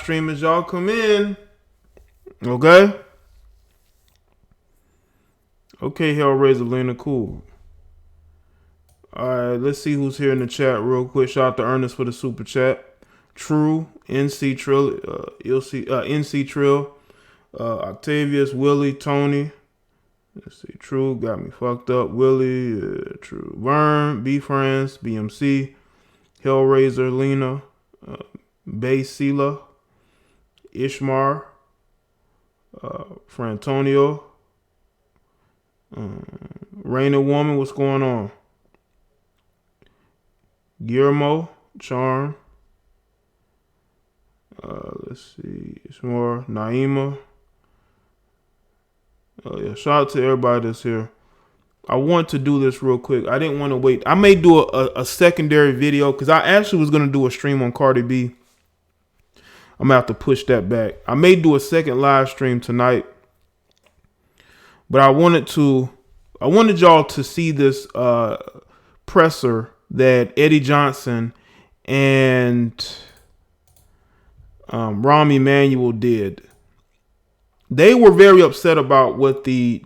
Streamers, y'all come in. Okay? Okay, Hellraiser, Lena, cool. Alright, let's see who's here in the chat real quick. Shout out to Ernest for the super chat. True, NC Trill, NC Trill, Octavius, Willie, Tony. Let's see, True, got me fucked up. Willie, True, Vern, B Friends, BMC, Hellraiser, Lena, Bay Sela, Ishmar, Frantonio, Raina Woman, what's going on? Guillermo, Charm. Let's see, it's more Naima. Yeah, shout out to everybody that's here. I want to do this real quick. I didn't want to wait. I may do a secondary video because I actually was going to do a stream on Cardi B. I'm going to have to push that back. I may do a second live stream tonight. But I wanted y'all to see this presser that Eddie Johnson and Rahm Emanuel did. They were very upset about what the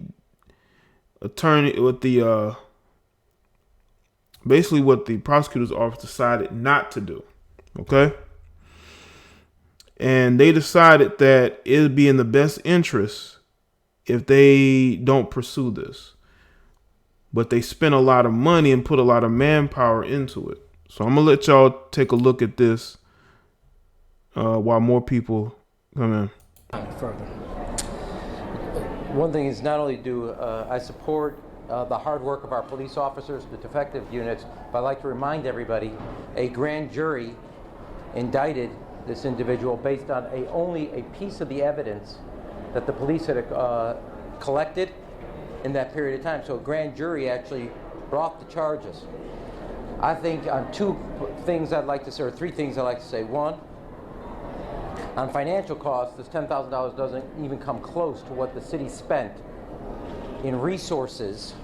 basically what the prosecutor's office decided not to do. Okay? And they decided that it would be in the best interest if they don't pursue this. But they spent a lot of money and put a lot of manpower into it. So I'm going to let y'all take a look at this while more people come in. Further. One thing is, not only do I support the hard work of our police officers, the defective units, but I'd like to remind everybody, a grand jury indicted this individual based on only a piece of the evidence that the police had collected in that period of time. So a grand jury actually brought the charges. I think on two things I'd like to say, or three things I'd like to say. One, on financial costs, this $10,000 doesn't even come close to what the city spent in resources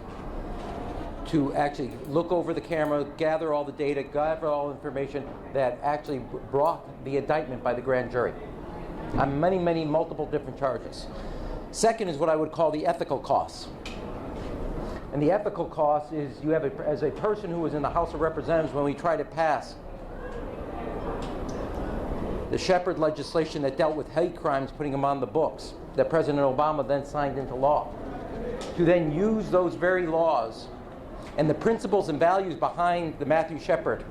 to actually look over the camera, gather all the data, gather all the information that actually brought the indictment by the grand jury on many, multiple different charges. Second is what I would call the ethical costs. And the ethical cost is, you have as a person who was in the House of Representatives when we tried to pass the Shepherd legislation that dealt with hate crimes, putting them on the books, that President Obama then signed into law, to then use those very laws and the principles and values behind the Matthew Shepard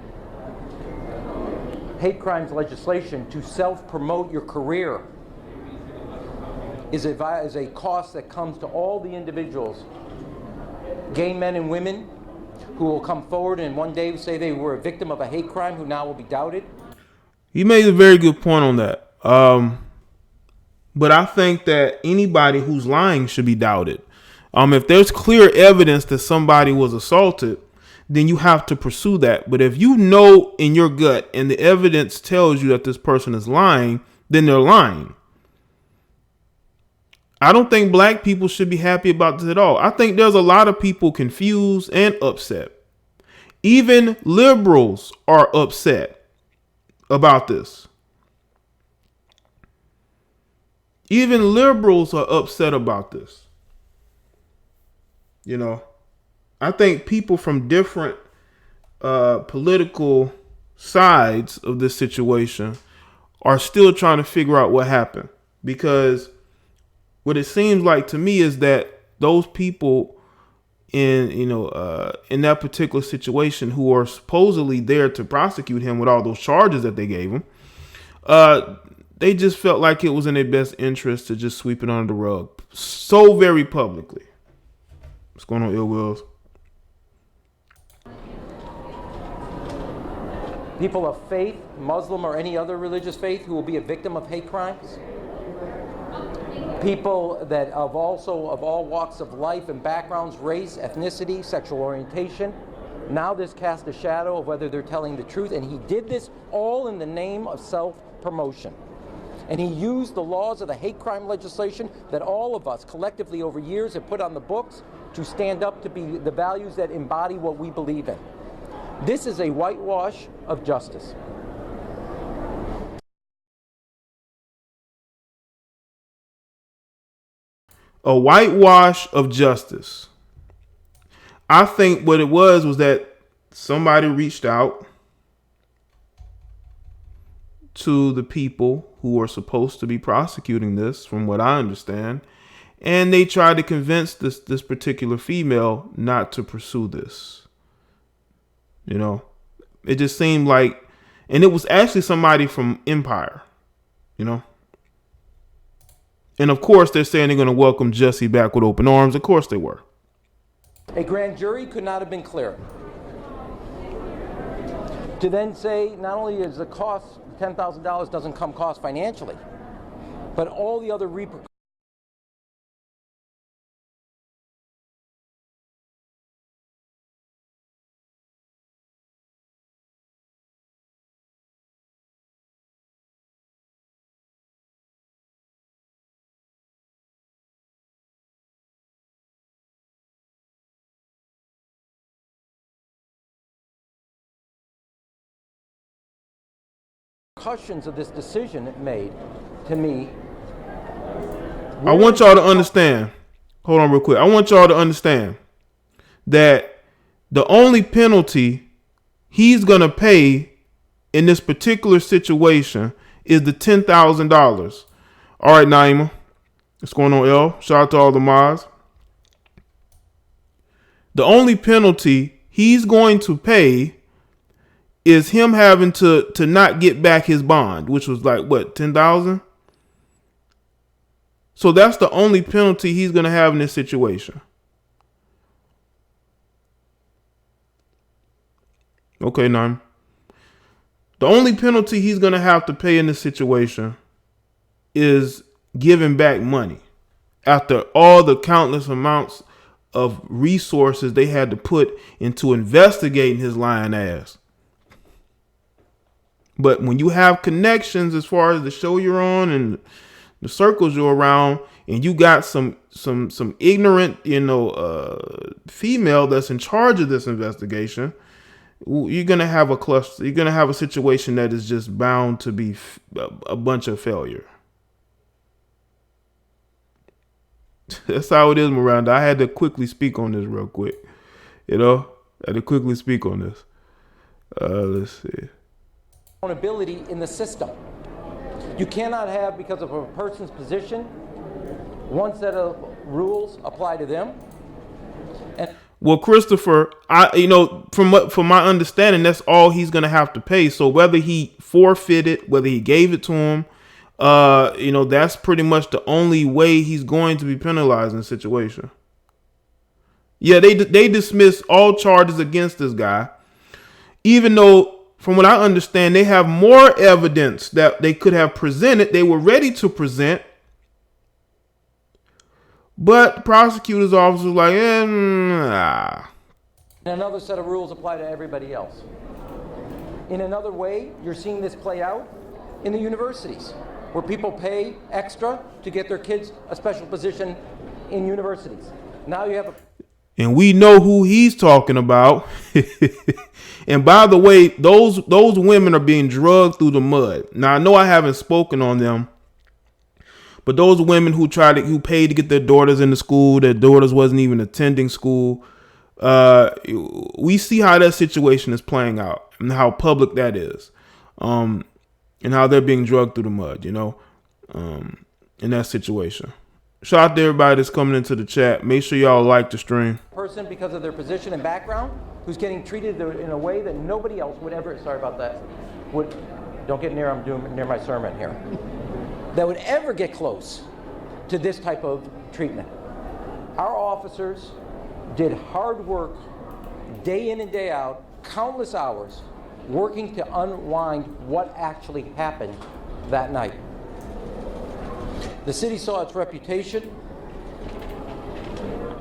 hate crimes legislation to self-promote your career is a cost that comes to all the individuals, gay men and women, who will come forward and one day say they were a victim of a hate crime, who now will be doubted. He made a very good point on that. But I think that anybody who's lying should be doubted. If there's clear evidence that somebody was assaulted, then you have to pursue that. But if you know in your gut and the evidence tells you that this person is lying, then they're lying. I don't think black people should be happy about this at all. I think there's a lot of people confused and upset. Even liberals are upset about this. Even liberals are upset about this. You know, I think people from different political sides of this situation are still trying to figure out what happened, because what it seems like to me is that those people in that particular situation who are supposedly there to prosecute him with all those charges that they gave him, they just felt like it was in their best interest to just sweep it under the rug so very publicly. What's going on, Ill Wills? People of faith, Muslim or any other religious faith, who will be a victim of hate crimes. People that of all walks of life and backgrounds, race, ethnicity, sexual orientation. Now this casts a shadow of whether they're telling the truth, and he did this all in the name of self-promotion. And he used the laws of the hate crime legislation that all of us collectively over years have put on the books to stand up to be the values that embody what we believe in. This is a whitewash of justice. a whitewash of justice. I think what it was that somebody reached out to the people who are supposed to be prosecuting this, from what I understand, and they tried to convince this particular female not to pursue this. You know, it just seemed like, and it was actually somebody from Empire, you know. And of course, they're saying they're going to welcome Jussie back with open arms. Of course they were. A grand jury could not have been clearer. To then say not only is the cost, $10,000 doesn't come cost financially, but all the other repercussions. Of this decision made to me. I want y'all to understand. Hold on real quick. I want y'all to understand that the only penalty he's going to pay in this particular situation is the $10,000. All right, Naima. What's going on, L? Shout out to all the mods. The only penalty he's going to pay is him having to not get back his bond, which was like, what, 10,000? So that's the only penalty he's going to have in this situation. Okay, Naima. The only penalty he's going to have to pay in this situation is giving back money after all the countless amounts of resources they had to put into investigating his lying ass. But when you have connections as far as the show you're on and the circles you're around, and you got some ignorant, female that's in charge of this investigation, you're gonna have a cluster. You're gonna have a situation that is just bound to be a bunch of failure. That's how it is, Miranda. I had to quickly speak on this real quick. I had to quickly speak on this. Let's see. Accountability in the system. You cannot have, because of a person's position, one set of rules apply to them. Well, Christopher, from my understanding, that's all he's gonna have to pay. So whether he forfeited, whether he gave it to him, that's pretty much the only way he's going to be penalized in the situation. Yeah, they dismissed all charges against this guy, even though, from what I understand, they have more evidence that they could have presented. They were ready to present. But the prosecutor's office was like, nah. And another set of rules apply to everybody else. In another way, you're seeing this play out in the universities, where people pay extra to get their kids a special position in universities. Now you have a... And we know who he's talking about. And by the way, those women are being drugged through the mud. Now, I know I haven't spoken on them, but those women who paid to get their daughters into school, their daughters wasn't even attending school. We see how that situation is playing out and how public that is, and how they're being drugged through the mud, in that situation. Shout out to everybody that's coming into the chat. Make sure y'all like the stream. Person, because of their position and background, who's getting treated in a way that nobody else would ever, sorry about that, don't get near, I'm doing near my sermon here, that would ever get close to this type of treatment. Our officers did hard work, day in and day out, countless hours, working to unwind what actually happened that night. The city saw its reputation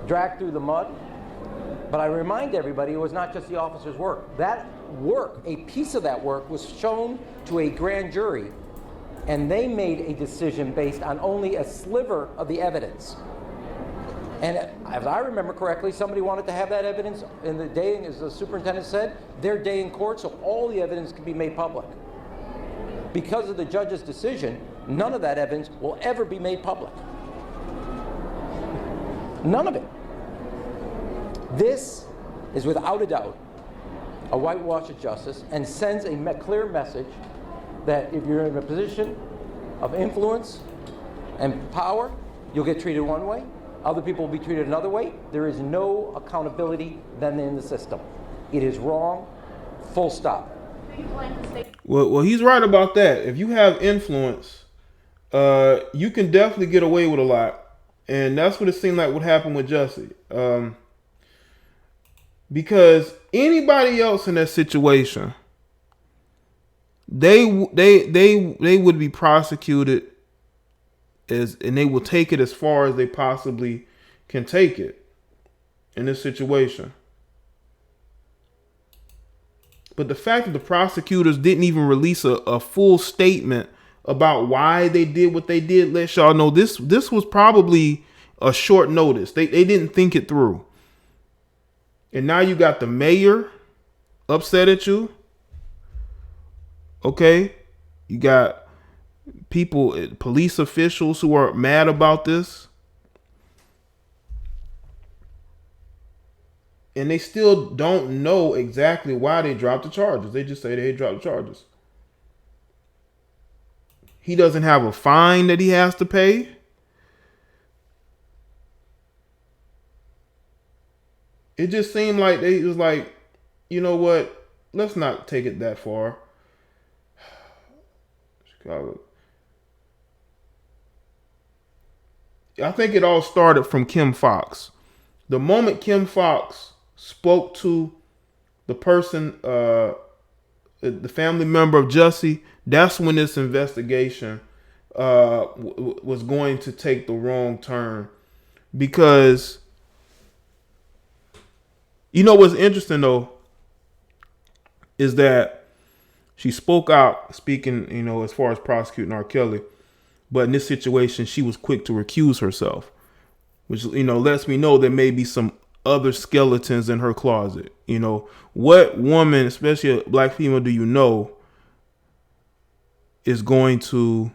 dragged through the mud, but I remind everybody it was not just the officers' work. That work, a piece of that work, was shown to a grand jury, and they made a decision based on only a sliver of the evidence. And as I remember correctly, somebody wanted to have that evidence in the day, as the superintendent said, their day in court, so all the evidence could be made public. Because of the judge's decision, none of that evidence will ever be made public. None of it. This is without a doubt a whitewash of justice and sends a clear message that if you're in a position of influence and power, you'll get treated one way, other people will be treated another way. There is no accountability then in the system. It is wrong, full stop. Well, he's right about that. If you have influence, you can definitely get away with a lot. And that's what it seemed like would happen with Jussie. Because anybody else in that situation, they would be prosecuted and they will take it as far as they possibly can take it in this situation. But the fact that the prosecutors didn't even release a full statement about why they did what they did lets y'all know this was probably a short notice. They didn't think it through. And now you got the mayor upset at you. Okay? You got people, police officials who are mad about this. And they still don't know exactly why they dropped the charges. They just say they dropped the charges. He doesn't have a fine that he has to pay. It just seemed like they was like, you know what? Let's not take it that far. Chicago. I think it all started from Kim Fox. The moment Kim Fox spoke to the person, the family member of Jussie, that's when this investigation was going to take the wrong turn. Because you know what's interesting though is that she spoke out, speaking, you know, as far as prosecuting R. Kelly, but in this situation, she was quick to recuse herself, which, you know, lets me know there may be some other skeletons in her closet. You know, what woman, especially a black female, do you know is going to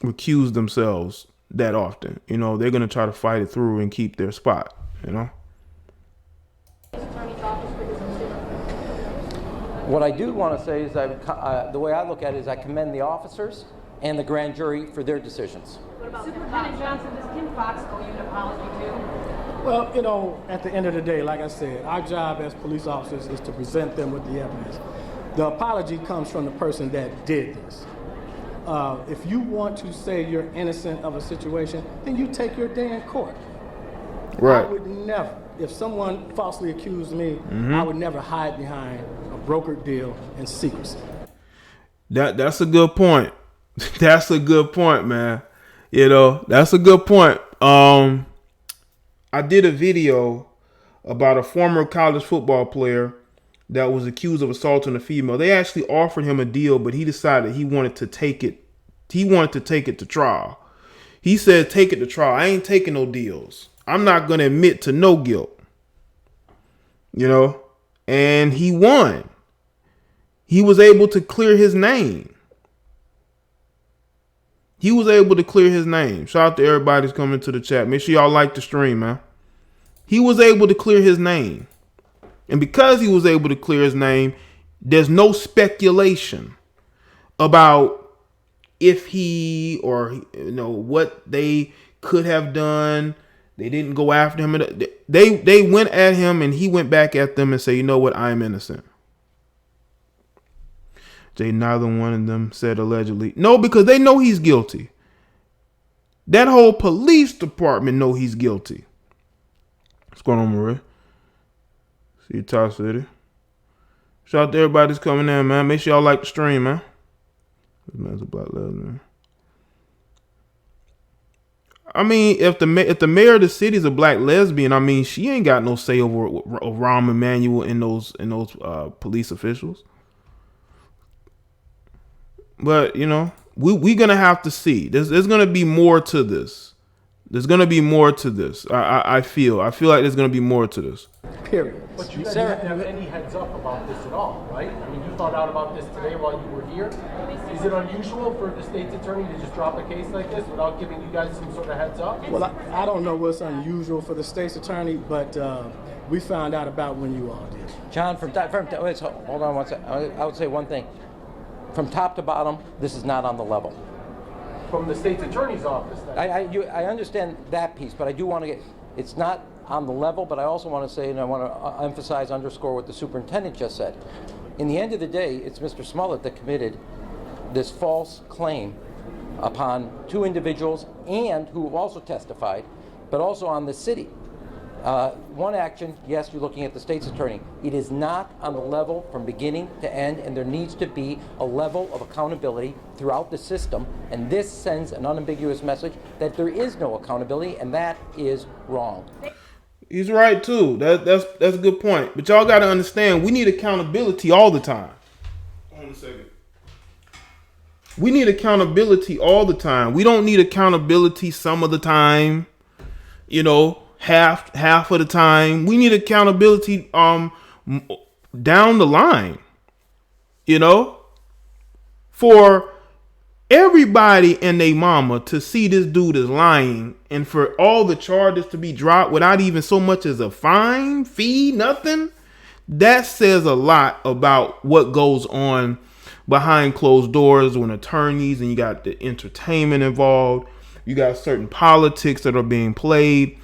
recuse themselves that often? You know, they're going to try to fight it through and keep their spot, you know? What I do want to say is the way I look at it is I commend the officers and the grand jury for their decisions. What about Superintendent Johnson? Does Kim Fox owe you an apology too? Well, you know, at the end of the day, like I said, our job as police officers is to present them with the evidence. The apology comes from the person that did this. If you want to say you're innocent of a situation, then you take your day in court. Right. I would never, if someone falsely accused me, I would never hide behind a brokered deal and secrecy. That's a good point. That's a good point, man. You know, that's a good point. I did a video about a former college football player that was accused of assaulting a female. They actually offered him a deal, but he decided he wanted to take it. He wanted to take it to trial. He said, take it to trial. I ain't taking no deals. I'm not going to admit to no guilt. You know, and he won. He was able to clear his name. He was able to clear his name. Shout out to everybody who's coming to the chat. Make sure y'all like the stream, man. He was able to clear his name. And because he was able to clear his name, there's no speculation about if he or, you know, what they could have done. They didn't go after him. They went at him and he went back at them and said, you know what? I'm innocent. Jay, neither one of them said allegedly. No, because they know he's guilty. That whole police department know he's guilty. What's going on, Maria? See you, Top City. Shout out to everybody that's coming in, man. Make sure y'all like the stream, man. This man's a black lesbian. I mean, if the mayor of the city is a black lesbian, I mean, she ain't got no say over Rahm Emanuel and those police officials. But, you know, we're going to have to see. There's going to be more to this. There's going to be more to this. I feel like there's going to be more to this. Period. But you didn't have any heads up about this at all, right? I mean, you found out about this today while you were here. Is it unusual for the state's attorney to just drop a case like this without giving you guys some sort of heads up? Well, I don't know what's unusual for the state's attorney, but we found out about when you all did. John, wait, hold on one second. I would say one thing. From top to bottom, this is not on the level. From the state's attorney's office, then? I understand that piece, but I do want to get, it's not on the level, but I also want to say, and I want to emphasize, underscore what the superintendent just said. In the end of the day, it's Mr. Smollett that committed this false claim upon two individuals and who have also testified, but also on the city. One action, yes, you're looking at the state's attorney. It is not on the level from beginning to end, and there needs to be a level of accountability throughout the system, and this sends an unambiguous message that there is no accountability, and that is wrong. He's right too. That's a good point. But y'all got to understand, we need accountability all the time. Hold on a second. We need accountability all the time. We don't need accountability some of the time. You know, half of the time. We need accountability down the line. You know, for everybody and their mama to see this dude is lying and for all the charges to be dropped without even so much as a fine, fee, nothing, that says a lot about what goes on behind closed doors when attorneys and you got the entertainment involved, you got certain politics that are being played.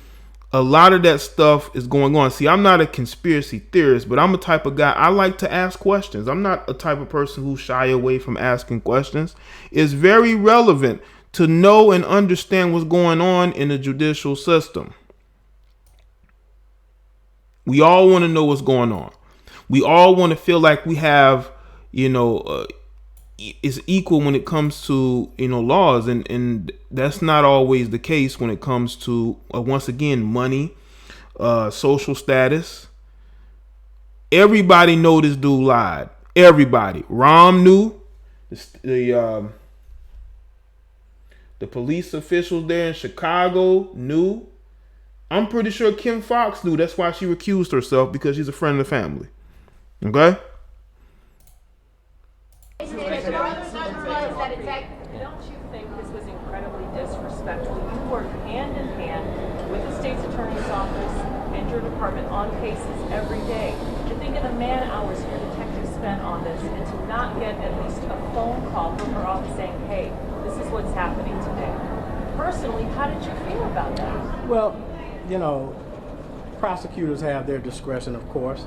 A lot of that stuff is going on. See, I'm not a conspiracy theorist, but I'm a type of guy, I like to ask questions. I'm not a type of person who shy away from asking questions. It's very relevant to know and understand what's going on in the judicial system. We all want to know what's going on. We all want to feel like we have, is equal when it comes to, laws. And that's not always the case when it comes to, once again, money, social status. Everybody know this dude lied. Everybody. Rom knew. The police officials there in Chicago knew. I'm pretty sure Kim Fox knew. That's why she recused herself, because she's a friend of the family. Okay? Don't you think this was incredibly disrespectful? You work hand in hand with the state's attorney's office and your department on cases every day. To think of the man hours your detectives spent on this and to not get at least a phone call from her office saying, hey, this is what's happening today. Personally, how did you feel about that? Well, prosecutors have their discretion, of course.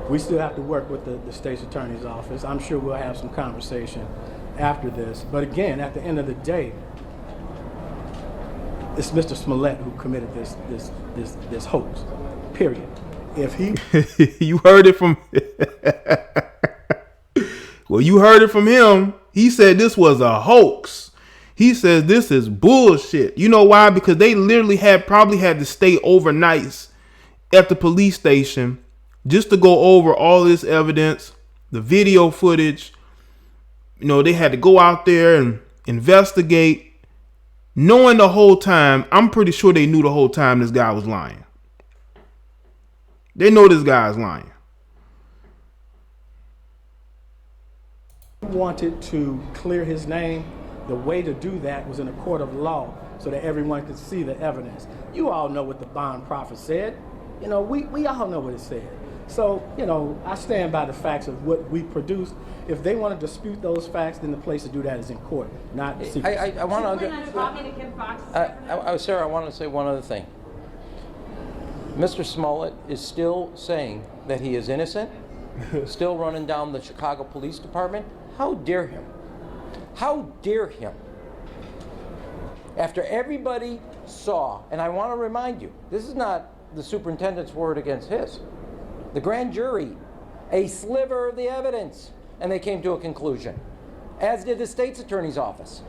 We still have to work with the state's attorney's office. I'm sure we'll have some conversation after this. But again, at the end of the day, it's Mr. Smollett who committed this hoax. Period. If he you heard it from well, you heard it from him. He said this was a hoax. He says this is bullshit. You know why? Because they literally probably had to stay overnight at the police station just to go over all this evidence, the video footage. They had to go out there and investigate, knowing the whole time. I'm pretty sure they knew the whole time this guy was lying. They know this guy is lying. Wanted to clear his name. The way to do that was in a court of law so that everyone could see the evidence. You all know what the bond proffer said. We all know what it said. So, I stand by the facts of what we produced. If they want to dispute those facts, then the place to do that is in court, not secret. I want to. Sarah, I want to say one other thing. Mr. Smollett is still saying that he is innocent, still running down the Chicago Police Department. How dare him? How dare him? After everybody saw, and I want to remind you, this is not the superintendent's word against his. The grand jury, a sliver of the evidence, and they came to a conclusion, as did the state's attorney's office.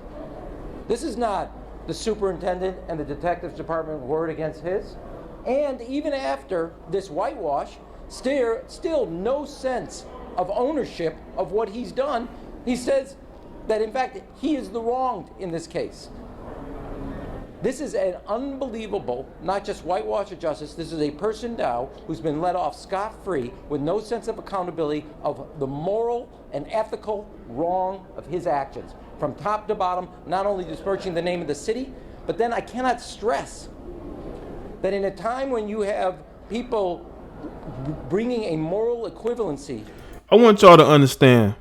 This is not the superintendent and the detectives department word against his. And even after this whitewash, still no sense of ownership of what he's done. He says that, in fact, he is the wronged in this case. This is an unbelievable, not just whitewash of justice, this is a person now who's been let off scot-free with no sense of accountability of the moral and ethical wrong of his actions. From top to bottom, not only besmirching the name of the city, but then I cannot stress that in a time when you have people bringing a moral equivalency. I want y'all to understand,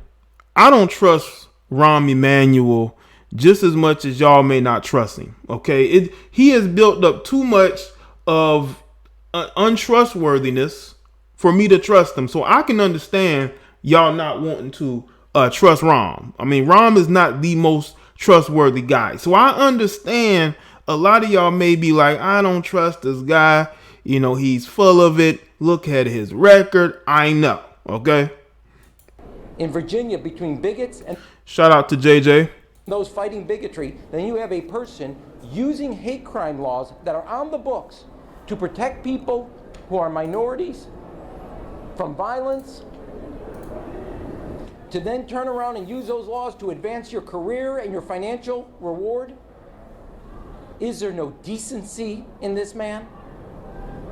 I don't trust Rahm Emanuel just as much as y'all may not trust him. Okay, he has built up too much of untrustworthiness for me to trust him. So I can understand y'all not wanting to trust Rahm. I mean, Rahm is not the most trustworthy guy. So I understand a lot of y'all may be like, I don't trust this guy. You know, he's full of it. Look at his record. I know. Okay. In Virginia, between bigots and shout out to JJ. Those fighting bigotry, then you have a person using hate crime laws that are on the books to protect people who are minorities from violence, to then turn around and use those laws to advance your career and your financial reward. Is there no decency in this man?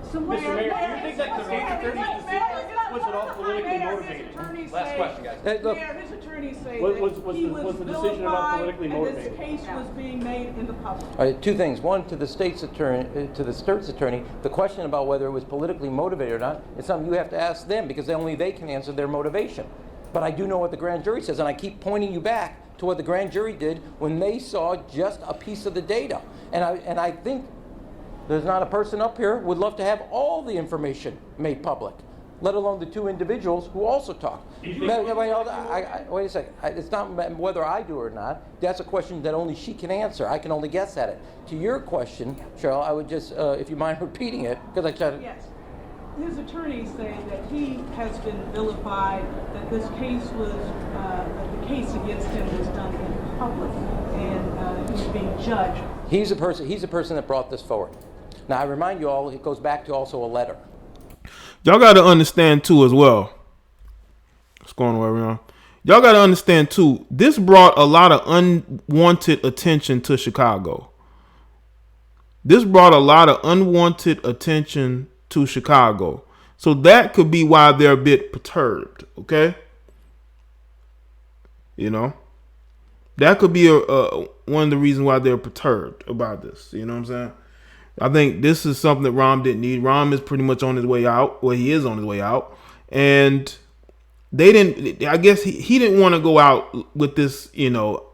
Mr. Mayor, do you think that the state's attorney's decision was at all politically motivated? Last question, guys. Look, His attorneys say Was that he the decision at all politically and this motivated? case was being made in the public. all right, two things. One, to the state's attorney, the question about whether it was politically motivated or not is something you have to ask them, because only they can answer their motivation. But I do know what the grand jury says, and I keep pointing you back to what the grand jury did when they saw just a piece of the data. And I think there's not a person up here who would love to have all the information made public, let alone the two individuals who also talk. Wait a second. It's not whether I do or not. That's a question that only she can answer. I can only guess at it. To your question, Cheryl, I would just, if you mind repeating it, because I tried to. Yes. His attorneys say that he has been vilified, that this case was, that the case against him was done in public, and he's being judged. He's a person that brought this forward. Now, I remind you all, it goes back to also a letter. Y'all got to understand, too, as well. What's going on, everyone? Y'all got to understand, too, this brought a lot of unwanted attention to Chicago. This brought a lot of unwanted attention to Chicago. So that could be why they're a bit perturbed, okay? You know? That could be one of the reasons why they're perturbed about this. You know what I'm saying? I think this is something that Rahm didn't need. Rahm is pretty much on his way out. Well, he is on his way out. And they didn't, I guess he didn't want to go out with this, you know,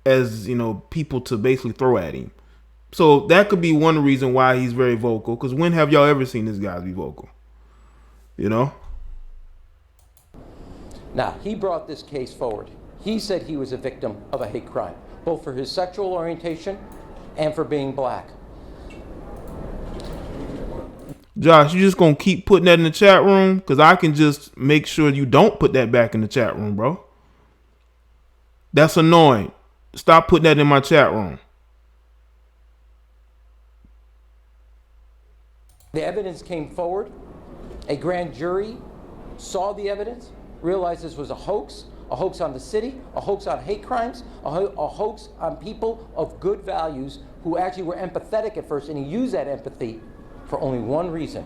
as, you know, people to basically throw at him. So that could be one reason why he's very vocal. Because when have y'all ever seen this guy be vocal? You know? Now, he brought this case forward. He said he was a victim of a hate crime, both for his sexual orientation and for being black. Josh, you just gonna keep putting that in the chat room? Because I can just make sure you don't put that back in the chat room, bro. That's annoying. Stop putting that in my chat room. The evidence came forward. A grand jury saw the evidence, realized this was a hoax on the city, a hoax on hate crimes, a hoax on people of good values who actually were empathetic at first, and he used that empathy for only one reason.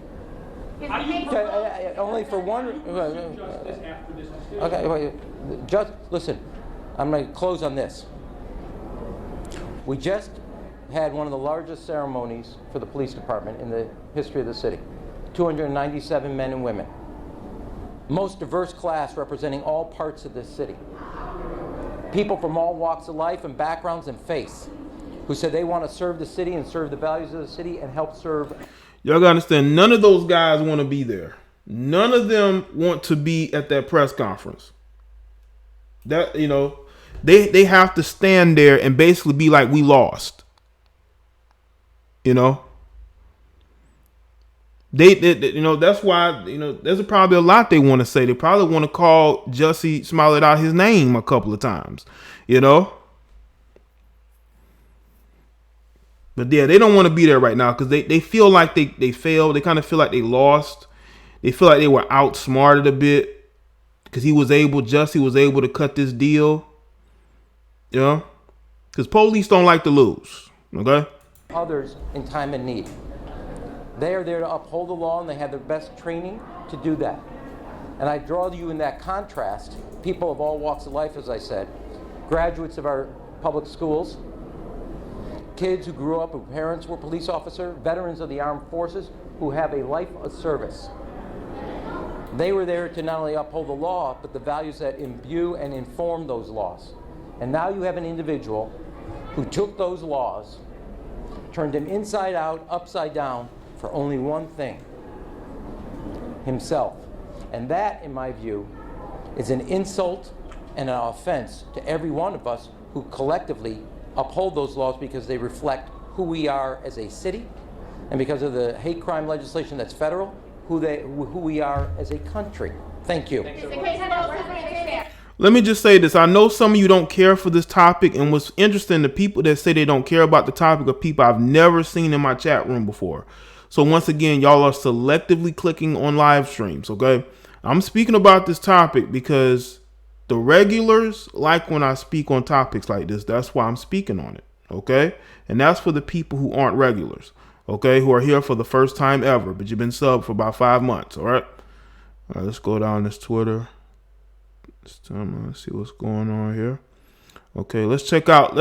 Only for one. Okay, wait. Just listen. I'm going to close on this. We just had one of the largest ceremonies for the police department in the history of the city. 297 men and women. Most diverse class representing all parts of this city. People from all walks of life and backgrounds and faiths who said they want to serve the city and serve the values of the city and help serve. Y'all gotta understand, none of those guys want to be there. None of them want to be at that press conference. That, you know, they have to stand there and basically be like, we lost. You know? They you know, that's why, you know, there's probably a lot they want to say. They probably want to call Jussie Smollett out his name a couple of times, you know? But yeah, they don't want to be there right now because they feel like they failed. They kind of feel like they lost. They feel like they were outsmarted a bit because Jussie was able to cut this deal. You know? Because police don't like to lose. Okay? others in time and need. They are there to uphold the law, and they have the best training to do that. And I draw you in that contrast, people of all walks of life, as I said, graduates of our public schools, kids who grew up, whose parents were police officers, veterans of the armed forces who have a life of service. They were there to not only uphold the law, but the values that imbue and inform those laws. And now you have an individual who took those laws, turned them inside out, upside down, for only one thing: himself. And that, in my view, is an insult and an offense to every one of us who collectively uphold those laws, because they reflect who we are as a city, and because of the hate crime legislation that's federal, who we are as a country. Thank you. Let me just say this. I know some of you don't care for this topic, and what's interesting, the people that say they don't care about the topic are people I've never seen in my chat room before. So once again, y'all are selectively clicking on live streams, okay? I'm speaking about this topic because the regulars like when I speak on topics like this. That's why I'm speaking on it, okay? And that's for the people who aren't regulars, okay? Who are here for the first time ever, but you've been subbed for about 5 months, all right? All right, let's go down this Twitter. Let's see what's going on here. Okay, let's check out,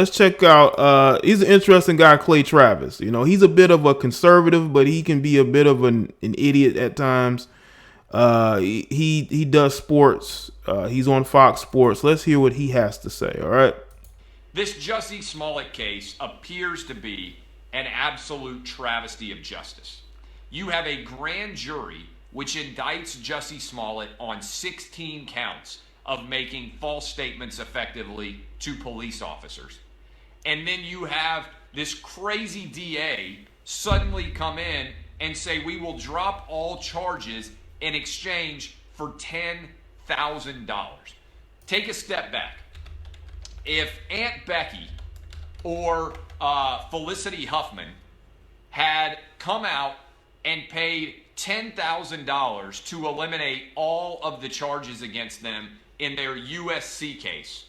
he's an interesting guy, Clay Travis. You know, he's a bit of a conservative, but he can be a bit of an idiot at times. He does sports. He's on Fox Sports. Let's hear what he has to say, all right? This Jussie Smollett case appears to be an absolute travesty of justice. You have a grand jury which indicts Jussie Smollett on 16 counts of making false statements effectively to police officers. And then you have this crazy DA suddenly come in and say, we will drop all charges in exchange for $10,000. Take a step back. If Aunt Becky or Felicity Huffman had come out and paid $10,000 to eliminate all of the charges against them in their USC case,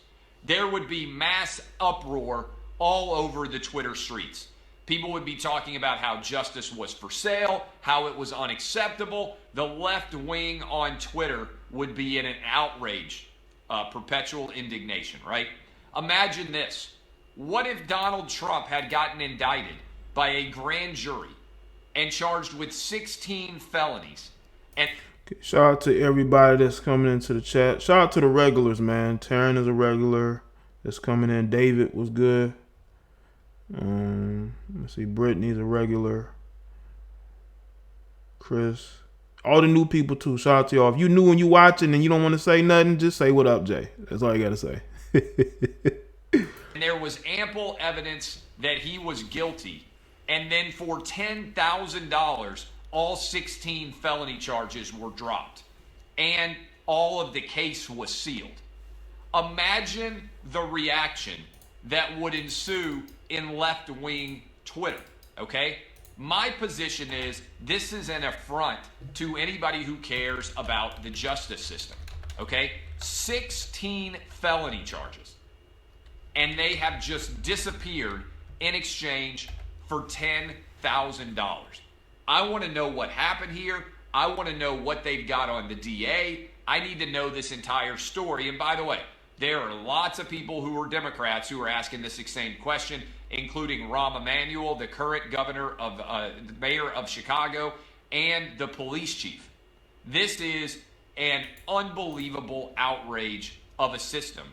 there would be mass uproar all over the Twitter streets. People would be talking about how justice was for sale, how it was unacceptable. The left wing on Twitter would be in an outrage, perpetual indignation, right? Imagine this. What if Donald Trump had gotten indicted by a grand jury and charged with 16 felonies? And shout out to everybody that's coming into the chat. Shout out to the regulars, man. Taryn is a regular that's coming in. David was good. Let's see. Brittany's a regular. Chris. All the new people too. Shout out to y'all. If you new and you watching and you don't want to say nothing, just say what up, Jay. That's all you got to say. And there was ample evidence that he was guilty. And then for $10,000, all 16 felony charges were dropped. And all of the case was sealed. Imagine the reaction that would ensue in left-wing Twitter, okay? My position is this is an affront to anybody who cares about the justice system, okay? 16 felony charges. And they have just disappeared in exchange for $10,000. I want to know what happened here. I want to know what they've got on the DA. I need to know this entire story. And by the way, there are lots of people who are Democrats who are asking this same question, including Rahm Emanuel, the current governor of the mayor of Chicago, and the police chief. This is an unbelievable outrage of a system.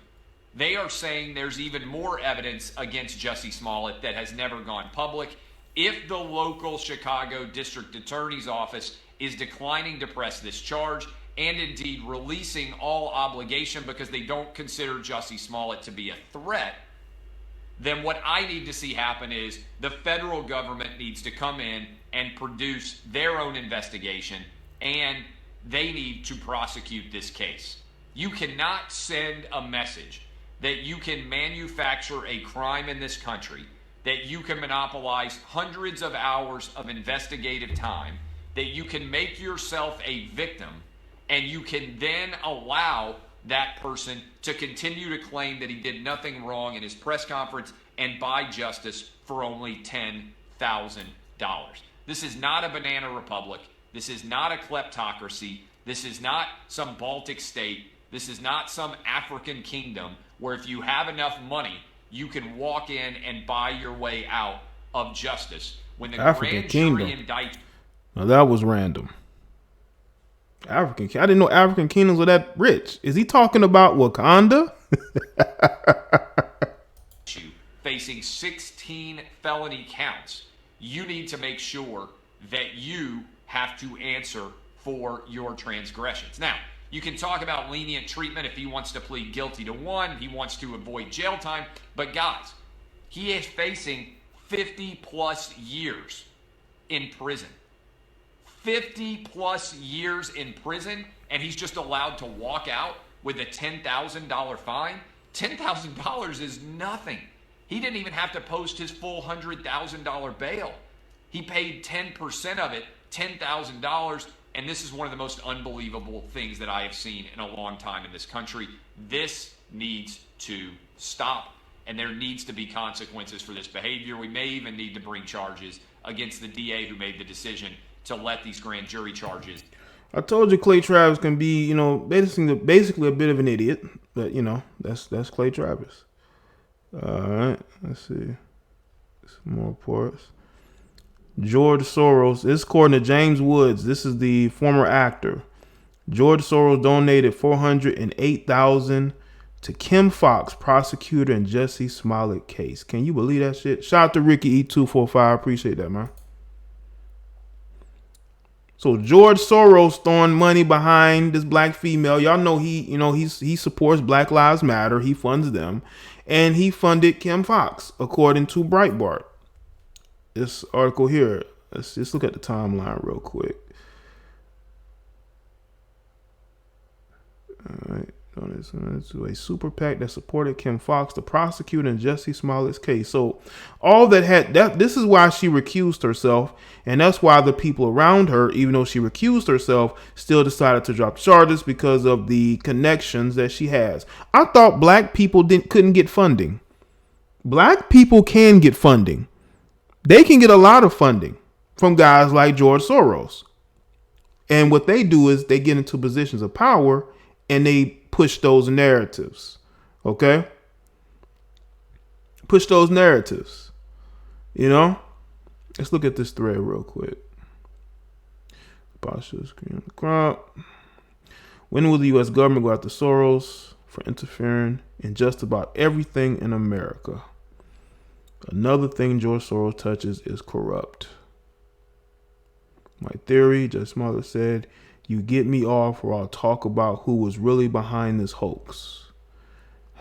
They are saying there's even more evidence against Jussie Smollett that has never gone public. If the local Chicago District Attorney's Office is declining to press this charge, and indeed releasing all obligation because they don't consider Jussie Smollett to be a threat, then what I need to see happen is the federal government needs to come in and produce their own investigation, and they need to prosecute this case. You cannot send a message that you can manufacture a crime in this country, that you can monopolize hundreds of hours of investigative time, that you can make yourself a victim, and you can then allow that person to continue to claim that he did nothing wrong in his press conference and buy justice for only $10,000. This is not a banana republic. This is not a kleptocracy. This is not some Baltic state. This is not some African kingdom where if you have enough money, you can walk in and buy your way out of justice. When the African grand jury kingdom. indicts Now that was random. I didn't know African kingdoms were that rich. Is he talking about Wakanda? you facing 16 felony counts, you need to make sure that you have to answer for your transgressions. Now, you can talk about lenient treatment if he wants to plead guilty to one, he wants to avoid jail time, but guys, he is facing 50 plus years in prison. 50 plus years in prison, and he's just allowed to walk out with a $10,000 fine. $10,000 is nothing. He didn't even have to post his full $100,000 bail. He paid 10% of it, $10,000, and this is one of the most unbelievable things that I have seen in a long time in this country. This needs to stop, and there needs to be consequences for this behavior. We may even need to bring charges against the DA who made the decision to let these grand jury charges. I told you Clay Travis can be, basically a bit of an idiot, but that's Clay Travis. All right, let's see some more reports. George Soros, this is according to James Woods. This is the former actor. George Soros donated $408,000 to Kim Fox, prosecutor in Jussie Smollett case. Can you believe that shit? Shout out to Ricky E245. Appreciate that, man. So George Soros throwing money behind this black female. Y'all know he supports Black Lives Matter. He funds them, and he funded Kim Fox, according to Breitbart. This article here. Let's just look at the timeline real quick. All right. To a super PAC that supported Kim Fox, the prosecutor in Jussie Smollett's case. So all this is why she recused herself, and that's why the people around her, even though she recused herself, still decided to drop charges because of the connections that she has. I thought black people couldn't get funding. Black people can get funding. They can get a lot of funding from guys like George Soros. And what they do is they get into positions of power and they push those narratives. Okay? Push those narratives. Let's look at this thread real quick. When will the U.S. government go after Soros for interfering in just about everything in America? Another thing George Soros touches is corrupt. My theory, Jussie Smollett said, you get me off or I'll talk about who was really behind this hoax.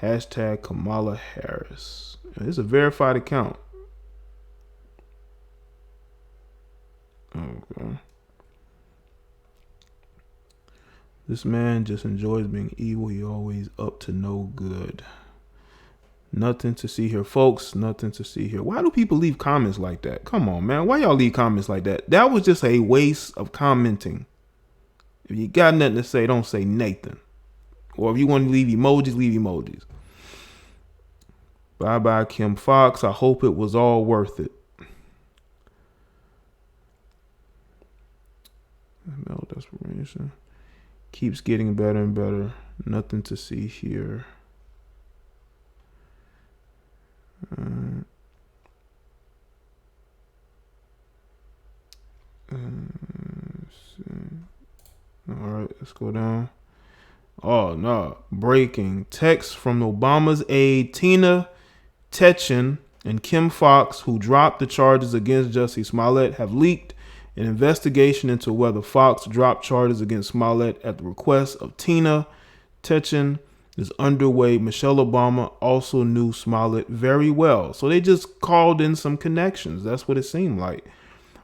Hashtag Kamala Harris. It's a verified account. Okay. This man just enjoys being evil. He always up to no good. Nothing to see here, folks. Nothing to see here. Why do people leave comments like that? Come on, man. Why y'all leave comments like that? That was just a waste of commenting. If you got nothing to say, don't say Nathan. Or if you want to leave emojis, leave emojis. Bye-bye, Kim Fox. I hope it was all worth it. No desperation. Keeps getting better and better. Nothing to see here. All right, let's go down. Oh, no. Breaking. Text from Obama's aide, Tina Tetchen, and Kim Fox, who dropped the charges against Jussie Smollett, have leaked. An investigation into whether Fox dropped charges against Smollett at the request of Tina Tetchen is underway. Michelle Obama also knew Smollett very well. So they just called in some connections. That's what it seemed like.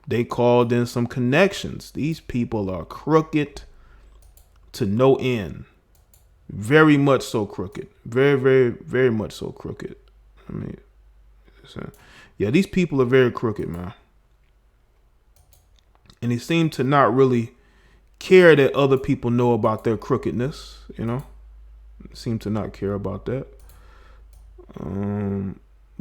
They called in some connections. These people are crooked to no end. Very much so crooked. Very, very, very much so crooked. I mean, yeah, these people are very crooked, man. And they seem to not really care that other people know about their crookedness, Seem to not care about that.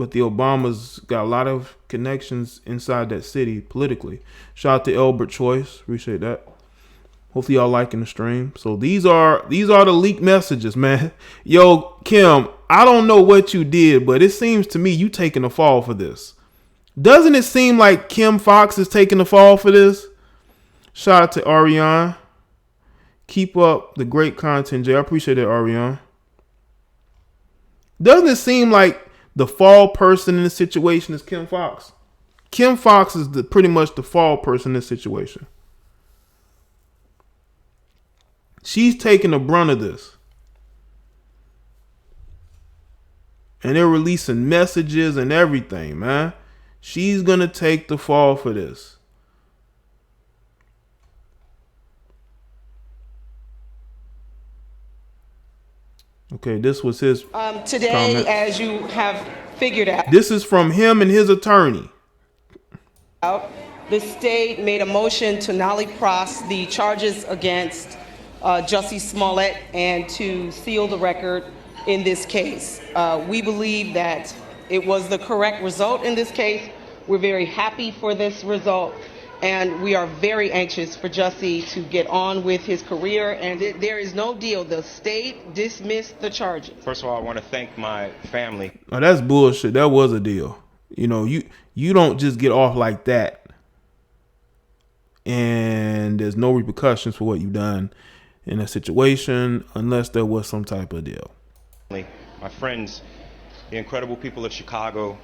but the Obamas got a lot of connections inside that city politically. Shout out to Elbert Choice. Appreciate that. Hopefully y'all liking the stream. So these are the leaked messages, man. Yo, Kim, I don't know what you did, but it seems to me you taking the fall for this. Doesn't it seem like Kim Fox is taking the fall for this? Shout out to Ariane. Keep up the great content, Jay. I appreciate it, Ariane. Doesn't it seem like the fall person in this situation is Kim Fox? Kim Fox is pretty much the fall person in this situation. She's taking the brunt of this. And they're releasing messages and everything, man. She's going to take the fall for this. Okay, this was his today, comment. As you have figured out. This is from him and his attorney. The state made a motion to nollie pros the charges against Jussie Smollett and to seal the record in this case. We believe that it was the correct result in this case. We're very happy for this result, and we are very anxious for Jussie to get on with his career, and there is no deal. The state dismissed the charges. First of all, I want to thank my family. Oh, that's bullshit. That was a deal. You know, you don't just get off like that, and there's no repercussions for what you've done in a situation unless there was some type of deal. My friends, the incredible people of Chicago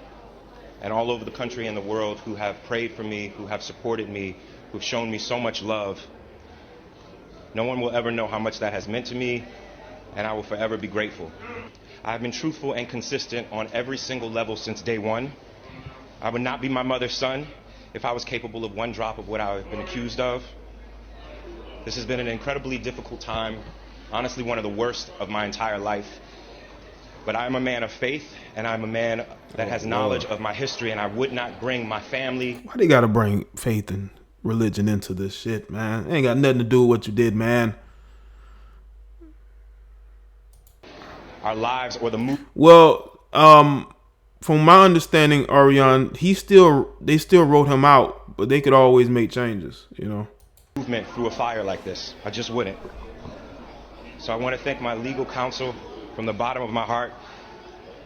and all over the country and the world who have prayed for me, who have supported me, who've shown me so much love. No one will ever know how much that has meant to me, and I will forever be grateful. I've been truthful and consistent on every single level since day one. I would not be my mother's son if I was capable of one drop of what I've been accused of. This has been an incredibly difficult time, honestly one of the worst of my entire life. But I'm a man of faith, and I'm a man that has knowledge of my history, and I would not bring my family. Why they gotta bring faith and religion into this shit, man? It ain't got nothing to do with what you did, man. Our lives or the move. Well, from my understanding, Ariane, they still wrote him out, but they could always make changes, you know. Movement through a fire like this, I just wouldn't. So I want to thank my legal counsel from the bottom of my heart,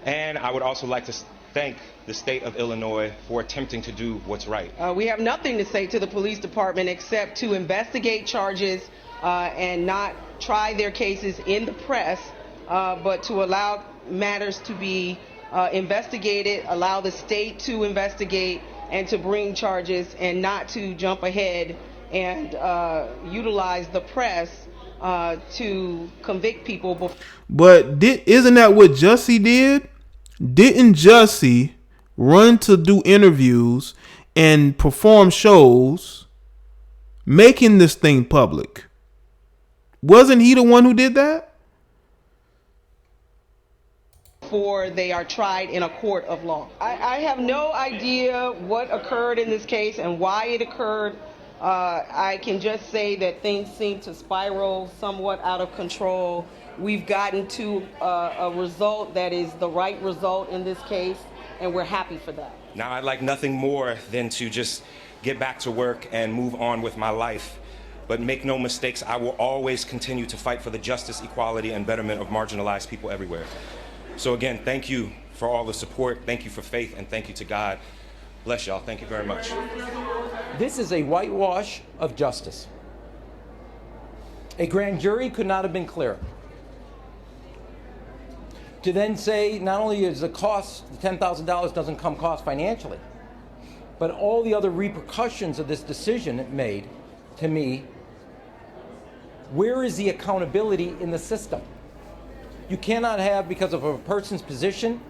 and I would also like to thank the state of Illinois for attempting to do what's right. We have nothing to say to the police department except to investigate charges and not try their cases in the press, but to allow matters to be investigated, allow the state to investigate and to bring charges, and not to jump ahead and utilize the press to convict people. But isn't that what Jussie did? Didn't Jussie run to do interviews and perform shows, making this thing public? Wasn't he the one who did that? Before they are tried in a court of law. I have no idea what occurred in this case and why it occurred. I can just say that things seem to spiral somewhat out of control. We've gotten to a result that is the right result in this case, and we're happy for that. Now, I'd like nothing more than to just get back to work and move on with my life. But make no mistakes, I will always continue to fight for the justice, equality, and betterment of marginalized people everywhere. So again, thank you for all the support. Thank you for faith, and thank you to God. Bless y'all. Thank you very much. This is a whitewash of justice. A grand jury could not have been clearer. To then say not only is the cost, the $10,000 doesn't come cost financially, but all the other repercussions of this decision it made, to me, where is the accountability in the system? You cannot have, because of a person's position,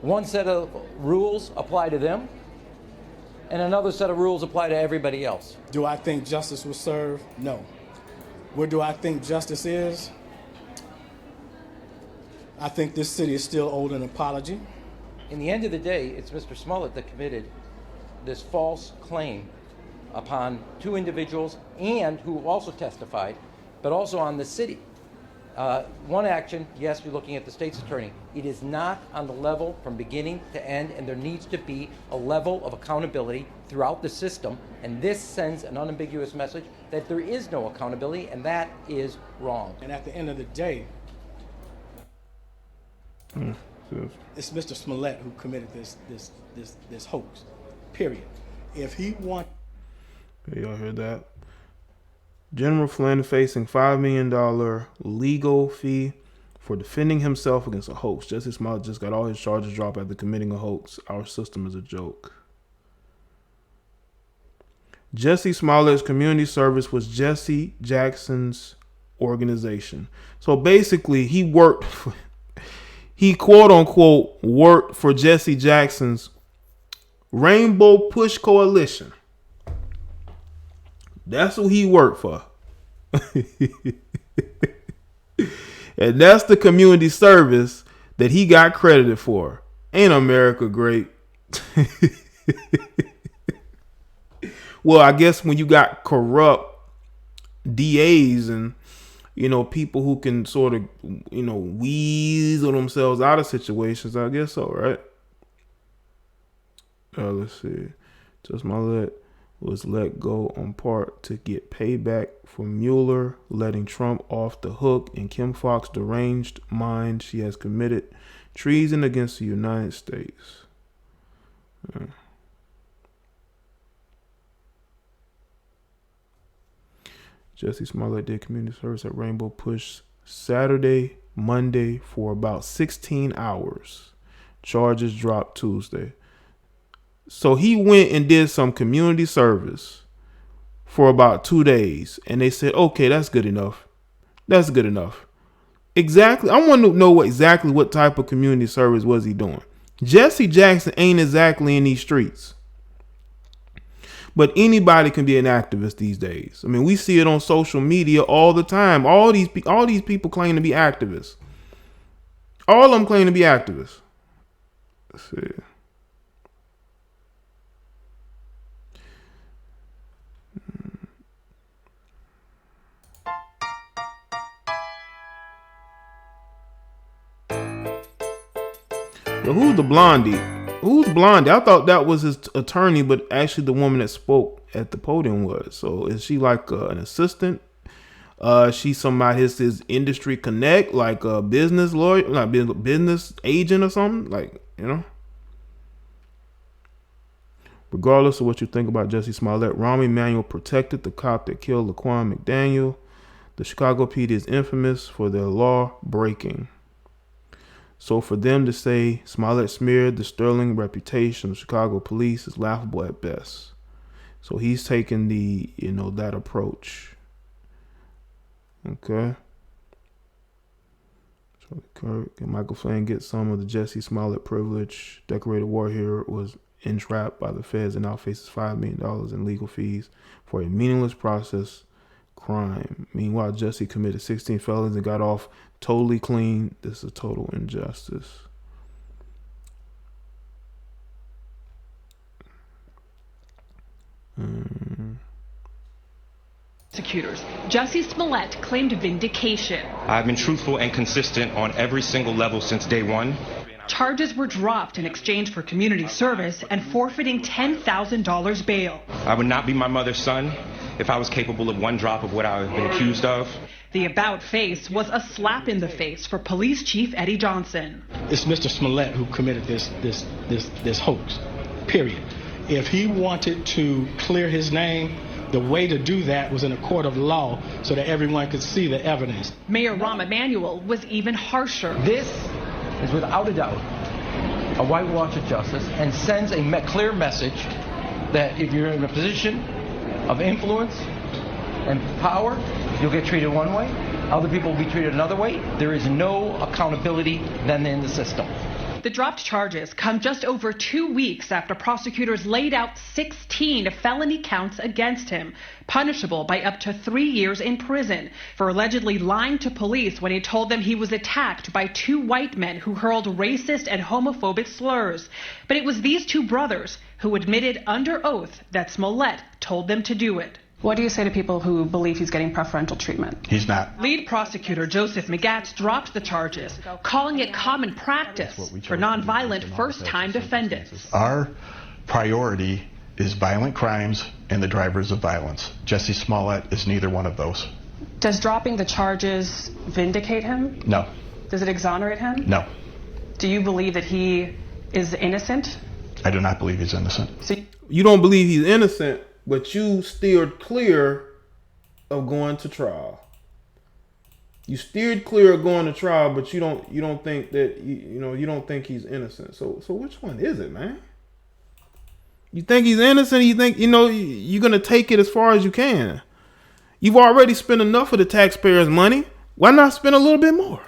one set of rules apply to them, and another set of rules apply to everybody else. Do I think justice was served? No. Where do I think justice is? I think this city is still owed an apology. In the end of the day, it's Mr. Smollett that committed this false claim upon two individuals and who also testified, but also on the city. One action, yes, you're looking at the state's attorney. It is not on the level from beginning to end, and there needs to be a level of accountability throughout the system, and this sends an unambiguous message that there is no accountability, and that is wrong. And at the end of the day, it's Mr. Smollett who committed this hoax, period. If he want... Y'all heard that? General Flynn facing $5 million legal fee for defending himself against a hoax. Jussie Smollett just got all his charges dropped after committing a hoax. Our system is a joke. Jussie Smollett's community service was Jesse Jackson's organization. So basically, he worked for, he quote unquote worked for Jesse Jackson's Rainbow Push Coalition. That's who he worked for. And that's the community service that he got credited for. Ain't America great? Well, I guess when you got corrupt DAs and, you know, people who can sort of, you know, weasel themselves out of situations, I guess so, right? Let's see. Jussie Smollett was let go on part to get payback for Mueller letting Trump off the hook, and Kim Foxx deranged mind. She has committed treason against the United States. Jussie Smollett did community service at Rainbow Push Saturday, Monday for about 16 hours. Charges dropped Tuesday. So he went and did some community service for about 2 days. And they said, okay, that's good enough. That's good enough. Exactly. I want to know exactly what type of community service was he doing. Jesse Jackson ain't exactly in these streets. But anybody can be an activist these days. I mean, we see it on social media all the time. All these people claim to be activists. All of them claim to be activists. Let's see. But who's the blondie? Who's Blondie? I thought that was his attorney, but actually the woman that spoke at the podium was. So is she like an assistant? She's somebody his industry connect, like a business lawyer, not business agent or something, like, you know. Regardless of what you think about Jussie Smollett, Rahm Emanuel protected the cop that killed Laquan McDaniel. The Chicago PD is infamous for their law breaking. So for them to say Smollett smeared the sterling reputation of Chicago police is laughable at best. So he's taking the, you know, that approach. Okay. Charlie Kirk and Michael Flynn get some of the Jussie Smollett privilege. Decorated war hero was entrapped by the feds and now faces $5 million in legal fees for a meaningless process crime. Meanwhile, Jussie committed 16 felonies and got off totally clean. This is a total injustice. Prosecutors. Jussie Smollett claimed vindication. I've been truthful and consistent on every single level since day one. Charges were dropped in exchange for community service and forfeiting $10,000 bail. I would not be my mother's son if I was capable of one drop of what I've been accused of. The about face was a slap in the face for Police Chief Eddie Johnson. It's Mr. Smollett who committed this hoax, period. If he wanted to clear his name, the way to do that was in a court of law so that everyone could see the evidence. Mayor Rahm Emanuel was even harsher. This is without a doubt a whitewash of justice and sends a clear message that if you're in a position of influence and power, you'll get treated one way, other people will be treated another way. There is no accountability then in the system. The dropped charges come just over 2 weeks after prosecutors laid out 16 felony counts against him, punishable by up to 3 years in prison for allegedly lying to police when he told them he was attacked by 2 white men who hurled racist and homophobic slurs. But it was these 2 brothers who admitted under oath that Smollett told them to do it. What do you say to people who believe he's getting preferential treatment? He's not. Lead prosecutor Joseph Magatz dropped the charges, calling it common practice for nonviolent first-time defendants. Our priority is violent crimes and the drivers of violence. Jussie Smollett is neither one of those. Does dropping the charges vindicate him? No. Does it exonerate him? No. Do you believe that he is innocent? I do not believe he's innocent. You don't believe he's innocent, but you steered clear of going to trial. You steered clear of going to trial, but you don't think that you don't think he's innocent. So which one is it, man? You think he's innocent? You think you're gonna take it as far as you can? You've already spent enough of the taxpayers' money. Why not spend a little bit more?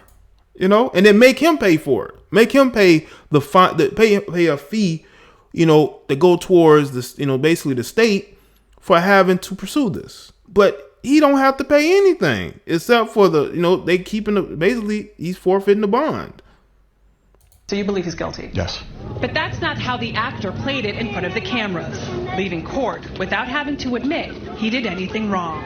And then make him pay for it. Make him pay the fine, pay a fee, that go towards this, basically the state for having to pursue this. But he don't have to pay anything except for they keeping basically he's forfeiting the bond. So you believe he's guilty? Yes. But that's not how the actor played it in front of the cameras, leaving court without having to admit he did anything wrong.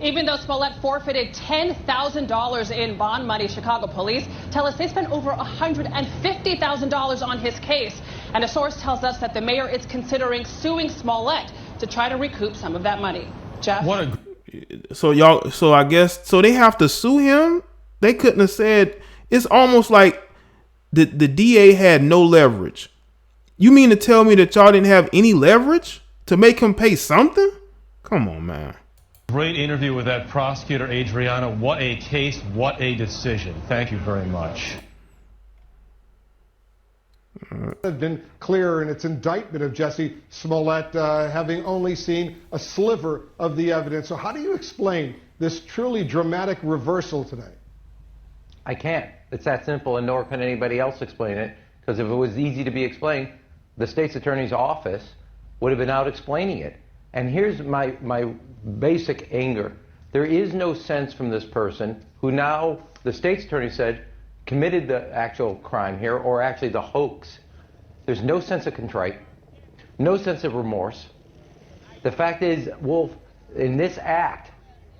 Even though Smollett forfeited $10,000 in bond money, Chicago police tell us they spent over $150,000 on his case. And a source tells us that the mayor is considering suing Smollett to try to recoup some of that money. Jeff? So I guess they have to sue him? They couldn't have said. It's almost like the DA had no leverage. You mean to tell me that y'all didn't have any leverage to make him pay something? Come on, man. Great interview with that prosecutor, Adriana. What a case, what a decision. Thank you very much. Has been clear in its indictment of Jussie Smollett, having only seen a sliver of the evidence. So how do you explain this truly dramatic reversal today? I can't. It's that simple, and nor can anybody else explain it, because if it was easy to be explained, the state's attorney's office would have been out explaining it. And here's my basic anger. There is no sense from this person who now, the state's attorney said, committed the actual crime here, or actually the hoax. There's no sense of contrite, no sense of remorse. The fact is, Wolf, in this act,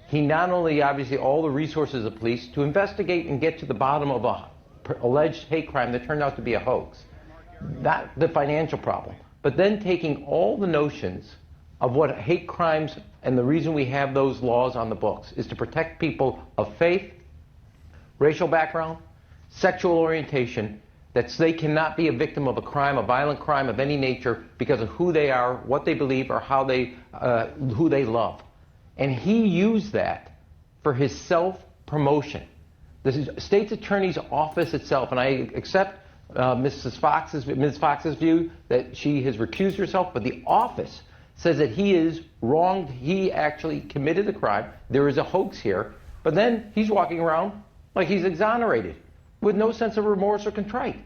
he not only obviously all the resources of police to investigate and get to the bottom of a alleged hate crime that turned out to be a hoax, not the financial problem, but then taking all the notions of what hate crimes and the reason we have those laws on the books is to protect people of faith, racial background, sexual orientation, that they cannot be a victim of a crime, a violent crime of any nature because of who they are, what they believe, or how who they love. And he used that for his self-promotion. The state's attorney's office itself, and I accept Ms. Fox's view that she has recused herself, but the office says that he is wronged. He actually committed the crime. There is a hoax here. But then he's walking around like he's exonerated with no sense of remorse or contrite.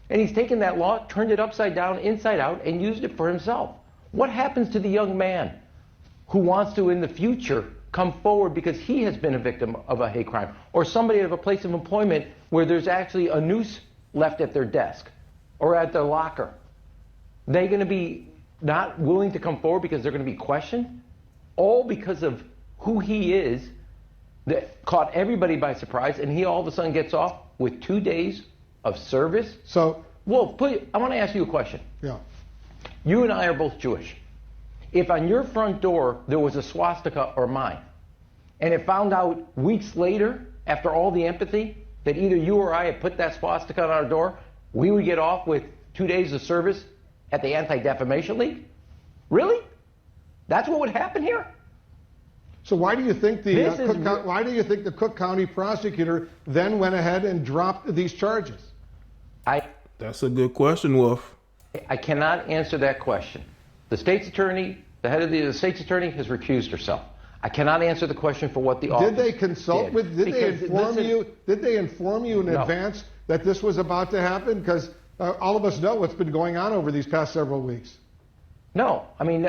And he's taken that law, turned it upside down, inside out, and used it for himself. What happens to the young man who wants to, in the future, come forward because he has been a victim of a hate crime, or somebody at a place of employment where there's actually a noose left at their desk or at their locker? They're going to be not willing to come forward because they're going to be questioned, all because of who he is, that caught everybody by surprise, and he all of a sudden gets off with 2 days of service. So, Wolf, I want to ask you a question. Yeah. You and I are both Jewish. If on your front door there was a swastika or mine, and it found out weeks later, after all the empathy, that either you or I had put that swastika on our door, we would get off with 2 days of service at the Anti-Defamation League? Really? That's what would happen here? So why do you think the Cook County prosecutor then went ahead and dropped these charges? That's a good question, Wolf. I cannot answer that question. The state's attorney, the head of the state's attorney, has recused herself. I cannot answer the question for what the office did. They consult with? Did they inform you in advance that this was about to happen? Because all of us know what's been going on over these past several weeks. No, I mean,